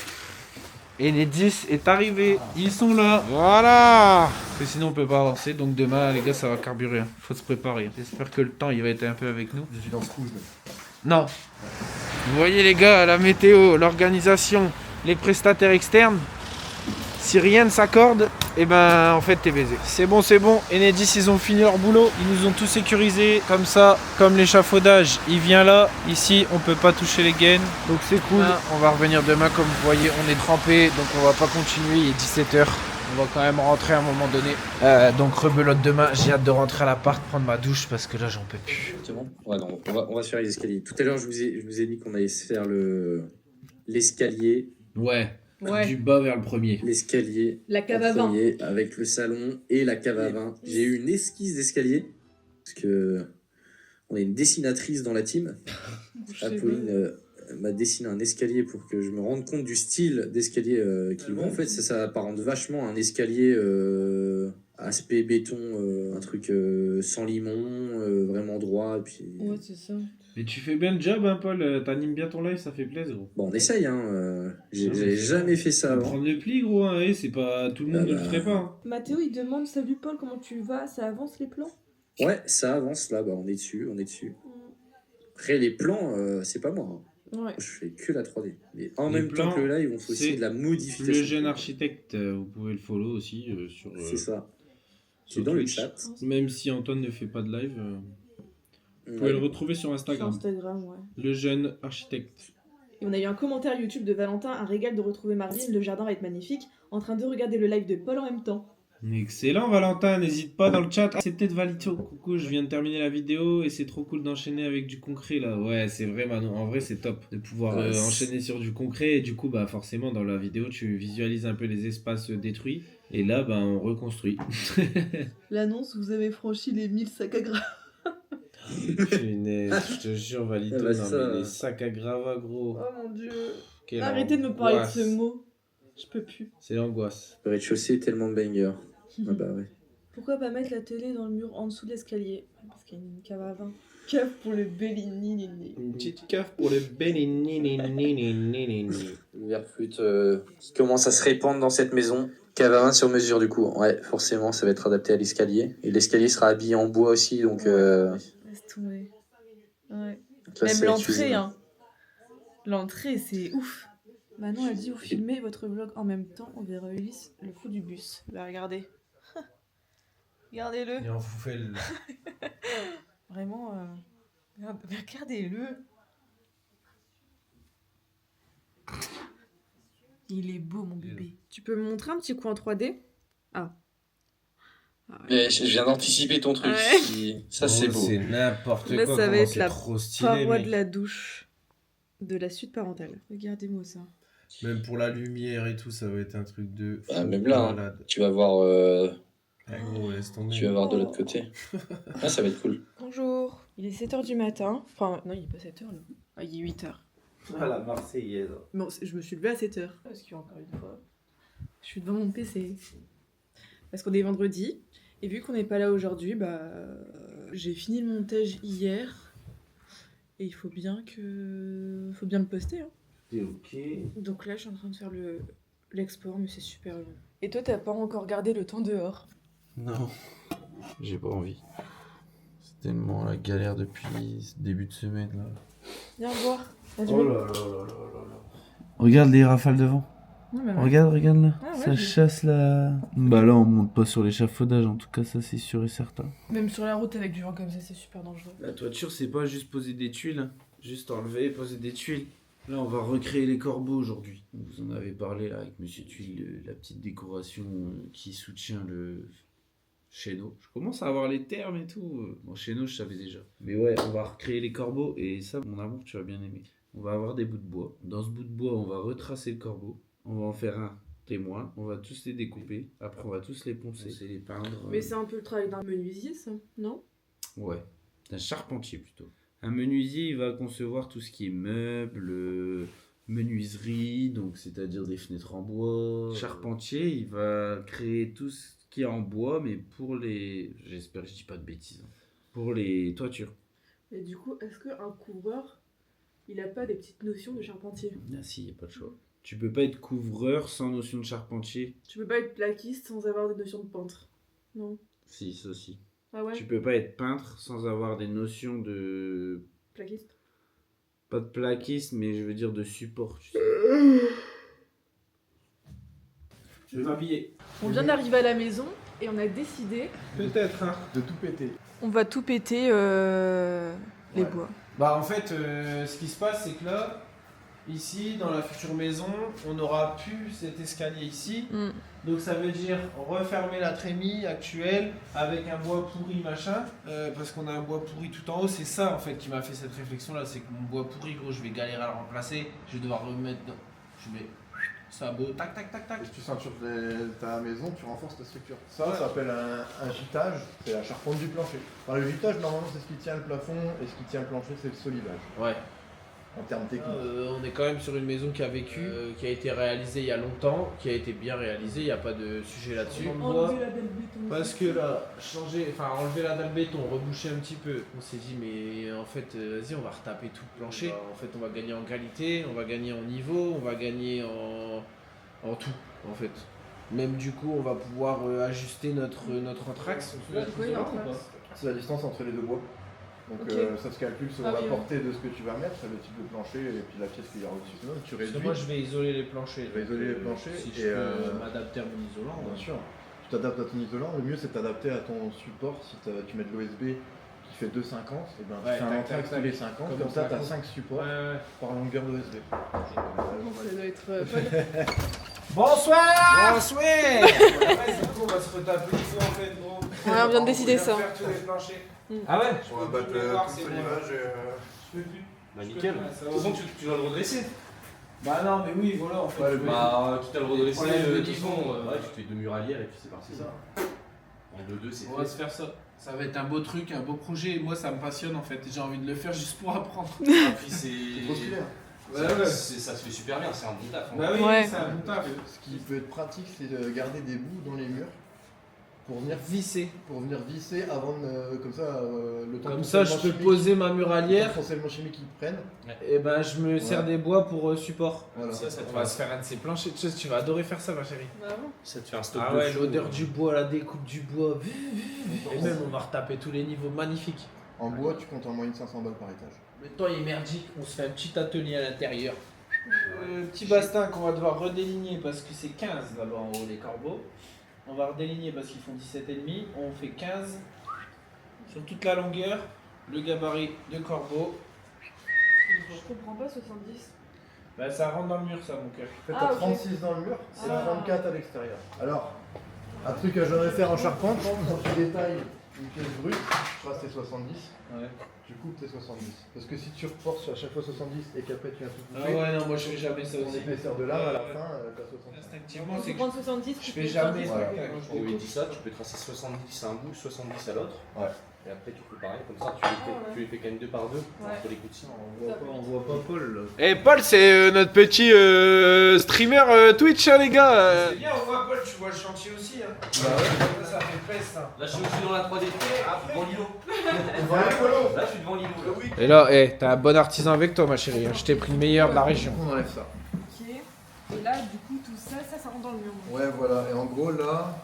Enedis est arrivé. Ils sont là. Voilà. Parce que sinon on peut pas avancer. Donc demain les gars ça va carburer. Faut se préparer. J'espère que le temps il va être un peu avec nous. Je suis dans ce rouge. Non. Vous voyez les gars, la météo, l'organisation, les prestataires externes. Si rien ne s'accorde, et ben en fait t'es baisé. C'est bon, Enedis ils ont fini leur boulot, ils nous ont tout sécurisé comme ça, comme l'échafaudage, il vient là, ici on peut pas toucher les gaines, donc c'est cool. Là, on va revenir demain comme vous voyez, on est trempé, donc on va pas continuer, il est 17h. On va quand même rentrer à un moment donné. Donc rebelote demain, j'ai hâte de rentrer à l'appart, prendre ma douche parce que là j'en peux plus. C'est bon? Ouais, non, on va se faire les escaliers. Tout à l'heure je vous ai dit qu'on allait se faire l'escalier. Ouais. Ouais. Du bas vers le premier. L'escalier. La cave à vin. Avec le salon et la cave à vin. J'ai eu une esquisse d'escalier. Parce que on a une dessinatrice dans la team. Apolline m'a dessiné un escalier pour que je me rende compte du style d'escalier qu'il veut. En fait, ça apparente vachement un escalier aspect béton, un truc sans limon, vraiment droit. Et puis... Ouais, c'est ça. Mais tu fais bien le job, hein, Paul. T'animes bien ton live, ça fait plaisir, gros. Bon, on essaye, hein. J'avais jamais fait ça avant. Prendre le pli, gros, hein, c'est pas tout le monde ne le ferait pas. Hein. Mathéo, il demande salut Paul, comment tu vas? Ça avance les plans? Ouais, ça avance là, on est dessus. Après, les plans, c'est pas moi. Hein. Ouais. Je fais que la 3D. Mais en Les même temps plans, que le live, on fait aussi de la modification. Le jeune architecte, vous pouvez le follow aussi sur. C'est ça. C'est sur dans Twitch. le chat. Même si Antoine ne fait pas de live, vous pouvez le retrouver sur Instagram. Sur Instagram, ouais. Le jeune architecte. Et on a eu un commentaire YouTube de Valentin, un régal de retrouver Marvin, le jardin va être magnifique, en train de regarder le live de Paul en même temps. Excellent Valentin, n'hésite pas dans le chat. C'est peut-être Valito. Coucou, je viens de terminer la vidéo et c'est trop cool d'enchaîner avec du concret là. Ouais, c'est vrai Manon, en vrai c'est top de pouvoir enchaîner sur du concret et du coup bah forcément dans la vidéo tu visualises un peu les espaces détruits et là bah on reconstruit. L'annonce, vous avez franchi les 1000 sacs à gras. Je te jure Valito, mais les sacs à gravats gros. Oh mon dieu. Quelle Arrêtez de me parler de angoisse. ce mot. Je peux plus. C'est l'angoisse. Le rez-de-chaussée est tellement banger. Ah bah ouais. Pourquoi pas mettre la télé dans le mur en dessous de l'escalier? Parce qu'il y a une cave à vin. Cave pour le Bellini. Une petite cave pour le Bellini. Le verre flûte qui commence à se répandre dans cette maison. Cave à vin sur mesure du coup. Ouais, forcément, ça va être adapté à l'escalier. Et l'escalier sera habillé en bois aussi, donc... Laisse tomber. Ouais. là, Même c'est la l'entrée, cuisine. hein. L'entrée, c'est ouf. Manon a dit vous filmez votre vlog en même temps, on verra Ulysse le fou du bus. Bah regardez. Regardez-le. Et on vous fait le... Vraiment, regardez-le. Il est beau, mon bébé. Tu peux me montrer un petit coup en 3D? Ah. Mais je viens d'anticiper ton truc. Ouais. Ça, c'est beau. C'est n'importe Là, quoi. ça va comment être c'est la trop stylé, paroi mec. de la douche de la suite parentale. Regardez-moi ça. Même pour la lumière et tout, ça va être un truc de fou, Même là, malade. tu vas voir... Ah, gros, laisse tomber. Tu vas voir de l'autre côté. Ah, ça va être cool. Bonjour. Il est 7h du matin. Enfin, non, il est pas 7h là. Ah, il est 8h. Ah, la Marseillaise. Bon, je me suis levée à 7h. Parce que, encore une fois, je suis devant mon PC. Parce qu'on est vendredi. Et vu qu'on n'est pas là aujourd'hui, bah, j'ai fini le montage hier. Et il faut bien le poster. Hein. T'es ok. Donc là, je suis en train de faire l'export, mais c'est super long. Et toi, t'as pas encore gardé le temps dehors? Non, j'ai pas envie. C'est tellement la galère depuis ce début de semaine là. Viens voir. Vas-y. Oh là là là là là là. Regarde les rafales devant. Non, mais ouais. Regarde là. Ah ouais, ça j'ai- chasse là. Bah là, on monte pas sur l'échafaudage, en tout cas, ça c'est sûr et certain. Même sur la route avec du vent comme ça, c'est super dangereux. La toiture, c'est pas juste poser des tuiles, hein. Juste enlever et poser des tuiles. Là, on va recréer les corbeaux aujourd'hui. Vous en avez parlé là avec Monsieur Tuile, la petite décoration qui soutient le chéneau. Je commence à avoir les termes et tout. Bon, chéneau, je savais déjà. Mais ouais, on va recréer les corbeaux et ça, mon amour, tu vas bien aimer. On va avoir des bouts de bois. Dans ce bout de bois, on va retracer le corbeau. On va en faire un témoin. On va tous les découper. Après, on va tous les poncer, les peindre. Mais c'est un peu le travail d'un menuisier, ça, non? Ouais, d'un charpentier plutôt. Un menuisier, il va concevoir tout ce qui est meubles, menuiserie, donc c'est-à-dire des fenêtres en bois. Charpentier, il va créer tout ce qui est en bois, mais pour les... J'espère que je dis pas de bêtises. Hein. Pour les toitures. Et du coup, est-ce qu'un couvreur, il a pas des petites notions de charpentier? Ah si, il n'y a pas de choix. Tu peux pas être couvreur sans notion de charpentier. Tu peux pas être plaquiste sans avoir des notions de peintre? Non. Si, ça aussi. Ah ouais? Tu peux pas être peintre sans avoir des notions de... Plaquiste? Pas de plaquiste, mais je veux dire de support. Tu sais. Je vais m'habiller. On vient d'arriver à la maison et on a décidé... Peut-être, hein. De tout péter. On va tout péter les bois. Bah en fait, ce qui se passe, c'est que là, ici, dans la future maison, on n'aura plus cet escalier ici. Mm. Donc ça veut dire refermer la trémie actuelle avec un bois pourri machin, parce qu'on a un bois pourri tout en haut. C'est ça en fait qui m'a fait cette réflexion là, c'est que mon bois pourri, gros, je vais galérer à le remplacer. Je vais devoir remettre dans... Je vais... sabot, tac tac tac tac. Si tu ceintures ta maison, tu renforces ta structure. Ça s'appelle un gîtage, c'est la charpente du plancher. Enfin, le gîtage, normalement, c'est ce qui tient le plafond, et ce qui tient le plancher, c'est le solidage, Ouais. en termes techniques. On est quand même sur une maison qui a vécu, qui a été réalisée il y a longtemps, qui a été bien réalisée, il n'y a pas de sujet là-dessus. Enlever la dalle béton. Parce que là, enlever la dalle béton, reboucher un petit peu. On s'est dit, mais en fait, vas-y, on va retaper tout le plancher. En fait, on va gagner en qualité, on va gagner en niveau, on va gagner en tout, en fait. Même du coup, on va pouvoir ajuster notre anthrax. C'est la distance entre les deux bois. Donc Ok. ça se calcule selon Ah la oui, portée de ce que tu vas mettre, le type de plancher et puis la pièce qu'il y aura au-dessus. Sinon, tu Parce que réduis. moi, je vais isoler les planchers. Je vais isoler les planchers Si et, je peux m'adapter à mon isolant. Bien sûr. Tu t'adaptes à ton isolant. Le mieux, c'est de t'adapter à ton support. Si tu mets de l'OSB qui fait 2,50, et ben tu Ouais, fais un tac, anthrax tac, tous les tac. 50. Comme Comme ça, ça, tu as comme 5 supports Ouais. par longueur d'OSB. Ça doit être Paul. Bonsoir. Bonsoir. Du coup, on va se retaper tout en fait, gros. Ouais, on vient de décider ça. Faire tous les planchers. Ah ouais? On va battre le solivage et... Je peux plus. Bah nickel. De Ça toute va. façon, tu dois le redresser. Bah non, mais oui, voilà, en fait. Ouais, je le vais- Bah, quitte à le redresser, Problème de de toute niveau, façon, ouais, tu te fais deux muralières et puis c'est parti. C'est ça. En 2-2, c'est On va fait. se faire ça. Ça va être un beau truc, un beau projet. Et moi, ça me passionne en fait. J'ai envie de le faire juste pour apprendre. Et puis c'est. C'est trop stylé. Ouais, ouais. Ça se fait super bien, c'est un bon taf. hein. Bah oui, Ouais. c'est un bon taf. Ce qui peut être pratique, c'est de garder des bouts dans les murs Pour venir visser. Avant de, comme ça, le temps Comme que ça, je ton peux chimique- poser ma muralière. ton seulement chimique qui prenne. Et ben, je me sers des bois pour support. Voilà. On va se faire un de ces planchers de choses. Tu vas adorer faire ça, ma chérie. Bah bon. Ça te fait un stock Ah de ouais, fou. l'odeur du bois, la découpe du bois. Et même, on va retaper tous les niveaux. Magnifique. En bois, tu comptes en moyenne 500 balles par étage. Le temps est merdique. On se fait un petit atelier à l'intérieur. Petit bastin qu'on va devoir redéligner parce que c'est 15 là-bas en haut, les corbeaux. On va redéligner parce qu'ils font 17,5. On fait 15 sur toute la longueur. Le gabarit de corbeau. Je comprends pas 70. Bah, ça rentre dans le mur, ça, mon cœur. En fait, Ah, t'as ok. 36 dans le mur et Ah. 34 à l'extérieur. Alors, un truc à jamais faire en charpente, quand tu détailles une pièce brute, je crois que c'est 70. Ouais. Tu coupes tes 70. Parce que si tu reportes à chaque fois 70 et qu'après tu viens tout Ah couper, ouais, non, moi je fais jamais ça ton aussi. épaisseur de lame à la fin, t'as 70. Instinctivement, On c'est peut que prendre 70. je fais jamais ça. Voilà. Quand je On lui découpe. dit ça, tu peux tracer 70 à un bout, 70 à l'autre. Ouais. Et après tu fais pareil, comme ça tu les fais quand même 2 par 2 entre les coups de scie. On voit pas Paul là. Eh Paul, c'est notre petit streamer Twitch, hein, les gars. C'est bien, on voit Paul, tu vois le chantier aussi. Hein. Bah ouais, ça fait peste. Hein. Là je suis aussi dans la 3D, devant l'îlot. Là je suis devant l'îlot. Et là, t'as un bon artisan avec toi, ma chérie. Hein. Je t'ai pris le meilleur de la région. On enlève ça. Ok. Et là, du coup, tout ça, ça rentre dans le mur. Ouais, voilà. Et en gros, là,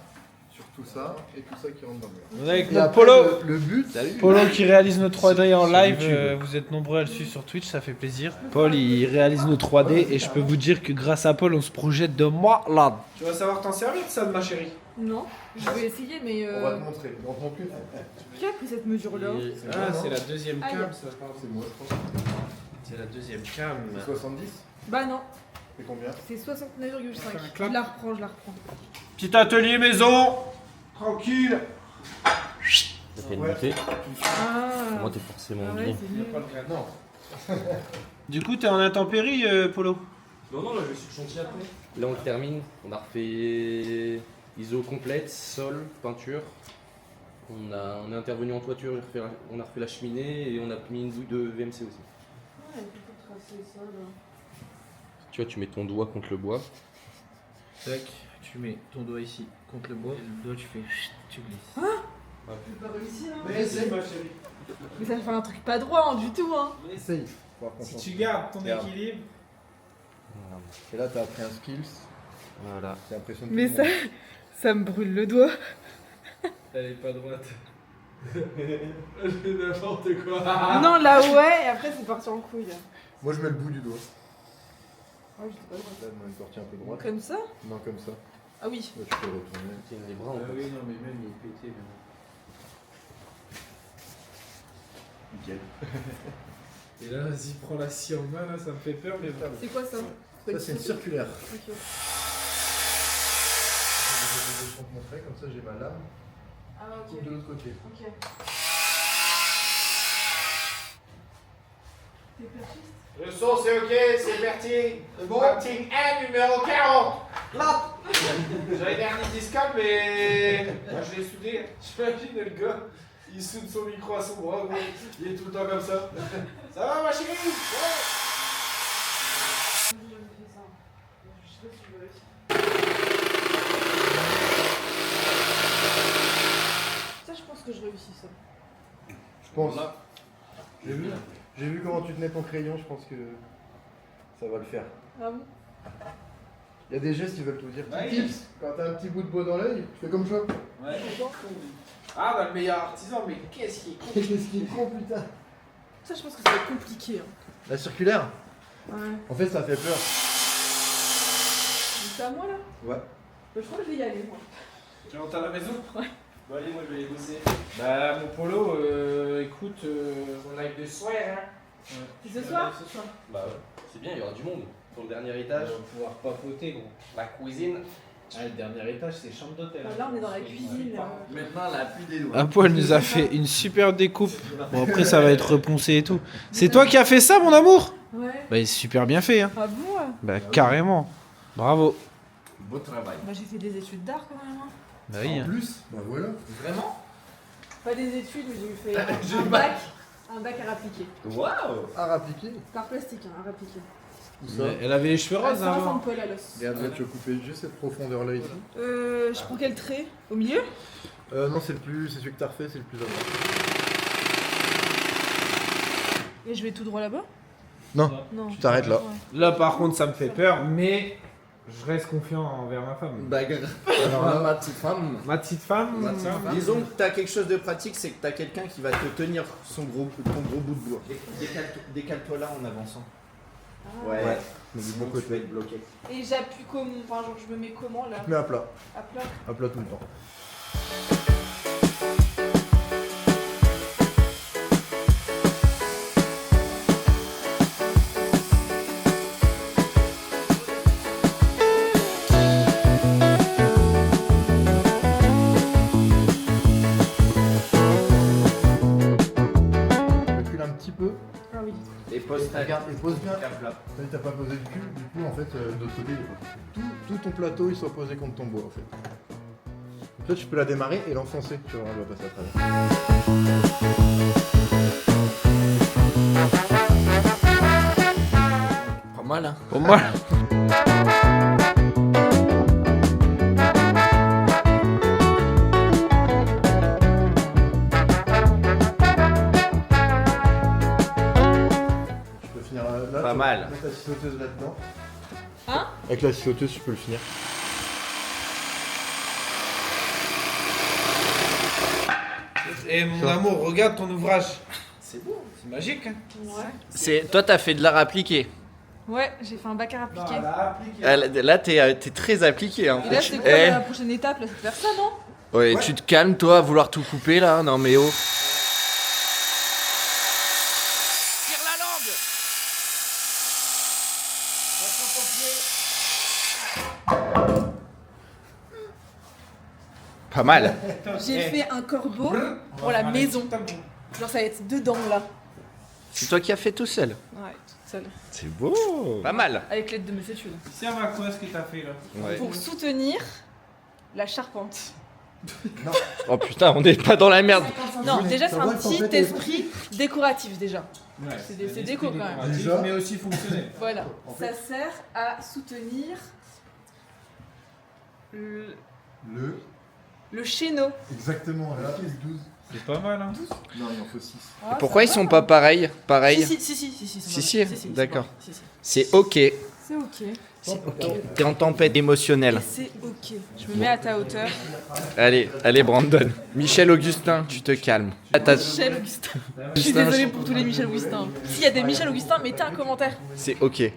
sur tout ça, et tout ça qui rentre dans le mur. On est avec Et notre après, Polo. le but, Polo qui réalise nos 3D en Sur live, YouTube. vous êtes nombreux à le suivre sur Twitch, ça fait plaisir. Paul il réalise nos 3D et je peux vous dire que grâce à Paul on se projette de malade. Tu vas savoir t'en servir de ça, ma chérie? Non, je vais essayer, mais. on va te montrer. On te montre plus. Qui a pris cette mesure-là? Ah, c'est la deuxième Aïe. cam ça. C'est moi, je pense. C'est la deuxième cam. C'est 70. Bah non, C'est combien? c'est 69,5. Faire un clap. Je la reprends, je la reprends. Petit atelier maison, tranquille. T'as fait une montée, Ah, moi t'es forcément ah ouais, bien. c'est mieux. Non. Du coup t'es en intempérie Polo? Non, là je vais sur le chantier après. Là on le termine, on a refait ISO complète, sol, peinture. On est intervenu en toiture, on a refait la cheminée et on a mis une douille de VMC aussi. Ouais, il faut tracer ça là. Tu vois, tu mets ton doigt contre le bois. Tac, tu mets ton doigt ici contre le bois et le doigt tu fais tu glisses. J'ai pas réussi hein. Mais c'est ma chérie. Mais ça fait un truc pas droit hein, du tout hein. Essaye. Faut avoir Si confiance. tu gardes ton Regarde. équilibre. Et là, t'as appris un skills. Voilà. C'est impressionnant. Mais ça me brûle le doigt. Elle est pas droite. Elle fait n'importe quoi. Non, là ouais, et après c'est parti en couille. Là. Moi, je mets le bout du doigt. Ah, j'étais pas droite. Là, moi, une partie un peu droite. Comme ça? Non, comme ça. Ah oui. Là, tu peux le retourner. Tiens, les bras, Ah on peut. oui, non, mais même il est pété. Nickel. Et là, vas-y, prends la scie en main, là, ça me fait peur, mais bon. C'est quoi ça? Ça, c'est une circulaire. Ok. Je vais te montrer, comme ça, j'ai ma lame. Ah Coupe ok. de l'autre côté. Ok. T'es perfiste? Le son, c'est ok, c'est parti. Bon. Acting 1, numéro 40. Là. J'avais dernier discale, mais moi je l'ai soudé. J'imagine le gars, il soude son micro à son bras, gros. Il est tout le temps comme ça. Ça va, ma chérie? Ouais. J'ai jamais fait ça. Je sais pas si je vais réussir. Ça, je pense que je réussis ça. Je pense. J'ai vu comment tu tenais ton crayon, je pense que ça va le faire. Ah bon? Il y a des gestes qui veulent tout dire. Ouais, Petit tips, quand t'as un petit bout de bois dans l'œil, tu fais comme ça. Ouais. Ah, bah le meilleur artisan, mais qu'est-ce qui est con. Qu'est-ce qui est con, putain? Ça, je pense que ça va être compliqué. Hein. La circulaire, Ouais. en fait, ça fait peur. C'est à moi là? Ouais. Je crois que je vais y aller moi. Tu rentres à la maison? Ouais. Bon, allez, moi je vais aller bosser. Bah, mon Polo, écoute, on live de soir, hein. C'est ce soir? Ce soir. Bah ouais, c'est bien, il y aura du monde. Sur le dernier étage, On va pouvoir papoter, gros. la cuisine. Ah, le dernier étage, c'est chambre d'hôtel. Là, on est dans la cuisine. Maintenant, la pluie des doigts. Ah, Paul nous a fait une super découpe. Bon, après, ça va être reponcé et tout. C'est toi qui as fait ça, mon amour? Ouais. Bah, c'est super bien fait, hein. Ah bon? Ouais. Bah, carrément. Bravo. Beau travail. Bah, j'ai fait des études d'art quand même. Hein. Bah oui, En hein. plus, bah voilà. Vraiment? Pas des études, mais j'ai fait un bac. Un bac à appliquer. Waouh! Art appliqué. Par plastique, hein, à appliquer. Ça. Elle avait les cheveux roses ça avant. ressemble poil à l'os. Regarde, là, tu vas couper juste cette profondeur-là ici. Je prends quel trait? Au milieu? Non, c'est celui que t'as refait, c'est le plus avant. Et je vais tout droit là-bas? Non, Non. tu t'arrêtes là. Ouais. Là, par contre, ça me fait peur, mais je reste confiant envers ma femme. Alors là, ma petite femme, Ma petite femme, disons que t'as quelque chose de pratique, c'est que t'as quelqu'un qui va te tenir ton gros bout de bois. Décale-toi là en avançant. Ouais. Mais du bon côté. être bloqué. Et j'appuie comment? Enfin, genre, je me mets comment là? Mais à plat. À plat? À plat tout le temps. Recule un petit peu. Ah oui. Et pose ta Regarde, et pose bien. carte là. T'as pas posé le cul, du coup en fait de l'autre côté, tout ton plateau il soit posé contre ton bois en fait. Donc là tu peux la démarrer et l'enfoncer, tu vois, elle va passer à travers. Pas mal, hein. pour moi. Tu peux finir là. Pas tu mal. peux mettre la scie sauteuse là-dedans. Hein? Avec la scie sauteuse tu peux le finir. Et mon amour, regarde ton ouvrage. C'est beau. C'est magique, hein. Ouais. Toi, t'as fait de l'art appliqué. Ouais, j'ai fait un bac à appliquer. Là, t'es très appliqué. Hein. Et là, c'est quoi Eh, la prochaine étape? Là, c'est de faire ça, non? ouais, tu te calmes, toi, à vouloir tout couper là. Non, mais oh. Tire la langue. Pas mal. J'ai fait un corbeau pour la maison. Genre, ça va être dedans là. C'est toi qui as fait tout seul. Ouais, toute seule. C'est beau. Pas mal. Avec l'aide de mes études. C'est à quoi ce que t'as fait là? Ouais. Pour soutenir la charpente. Oh putain, on n'est pas dans la merde. Non, déjà, c'est Ça un va, petit en fait, esprit décoratif déjà. Ouais, C'est déco quand même. Déjà. mais aussi fonctionnel. Voilà. Ça sert à soutenir le chéneau. Exactement, là, 12. C'est pas mal, hein. Non, il en faut 6. Ah, Pourquoi ça ils va, sont ça. pas pareils? Pareil. Si, Si, d'accord. Si, si. C'est ok. C'est ok. T'es en tempête Et émotionnelle. c'est ok. Je me mets à ta hauteur. Allez, Brandon. Michel Augustin, tu te calmes. Michel Augustin. Je suis désolée pour tous les Michel Augustin. S'il y a des Michel Augustin, mettez un commentaire. C'est ok. C'est ok.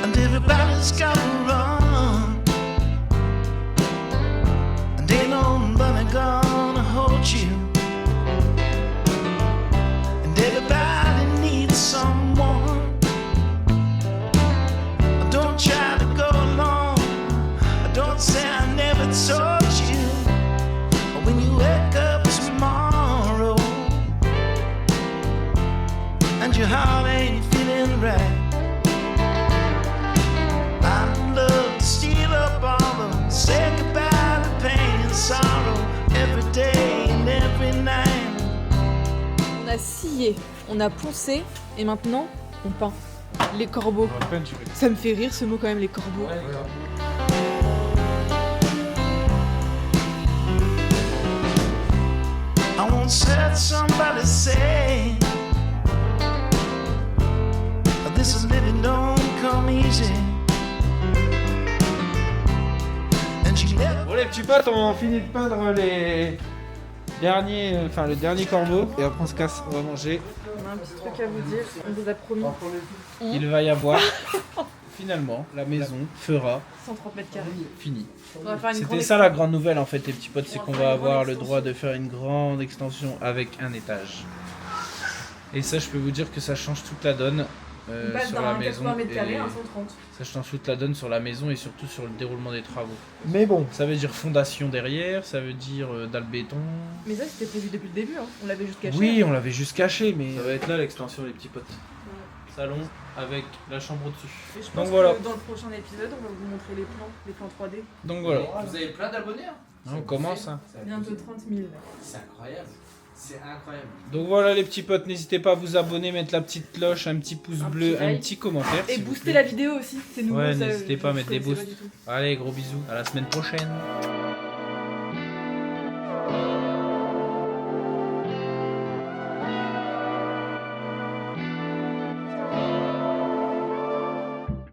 And everybody's got to run. And ain't nobody gonna hold you. And everybody needs someone. Don't try to go along. Don't say I never told you. When you wake up tomorrow and your heart ain't feeling right, I'd love to steal up all of, say goodbye to pain and sorrow every day and every night. On a scié, on a poncé et maintenant on peint. Les corbeaux. Ça me fait rire ce mot quand même, les corbeaux. I once heard somebody say, this is living don't come easy. And you never. Bon les petits potes, on finit de peindre les derniers, enfin le dernier corbeau et après on se casse, on va manger. On a un petit truc à vous dire, on vous a promis. Il va y avoir finalement la maison fera 130 mètres carrés. fini. On va faire une C'était grande ça la grande nouvelle en fait les petits potes, c'est qu'on va avoir le droit de faire une grande extension avec un étage. Et ça je peux vous dire que ça change toute la donne On passe sur la d'un maison 80 mètres carrés et à 130. ça change toute la donne sur la maison et surtout sur le déroulement des travaux. Mais bon, ça veut dire fondation derrière, ça veut dire dalle béton. Mais ça c'était prévu depuis le début, hein. On l'avait juste caché. Oui, on l'avait juste caché, mais ça va être là l'extension les petits potes. salon avec la chambre au-dessus. Et je pense Donc voilà. que dans le prochain épisode, on va vous montrer les plans 3D. Donc voilà. Vous avez plein d'abonnés hein. On commence. Hein. Bientôt 30 000. Là. C'est incroyable. C'est incroyable. Donc voilà les petits potes, n'hésitez pas à vous abonner, mettre la petite cloche, un petit pouce bleu, petit un like. petit commentaire. Et s'il vous booster plaît. la vidéo aussi, c'est nouveau. Ouais, ça, n'hésitez pas à mettre des je connaissais boosts. pas du tout. Allez, gros bisous, à la semaine prochaine.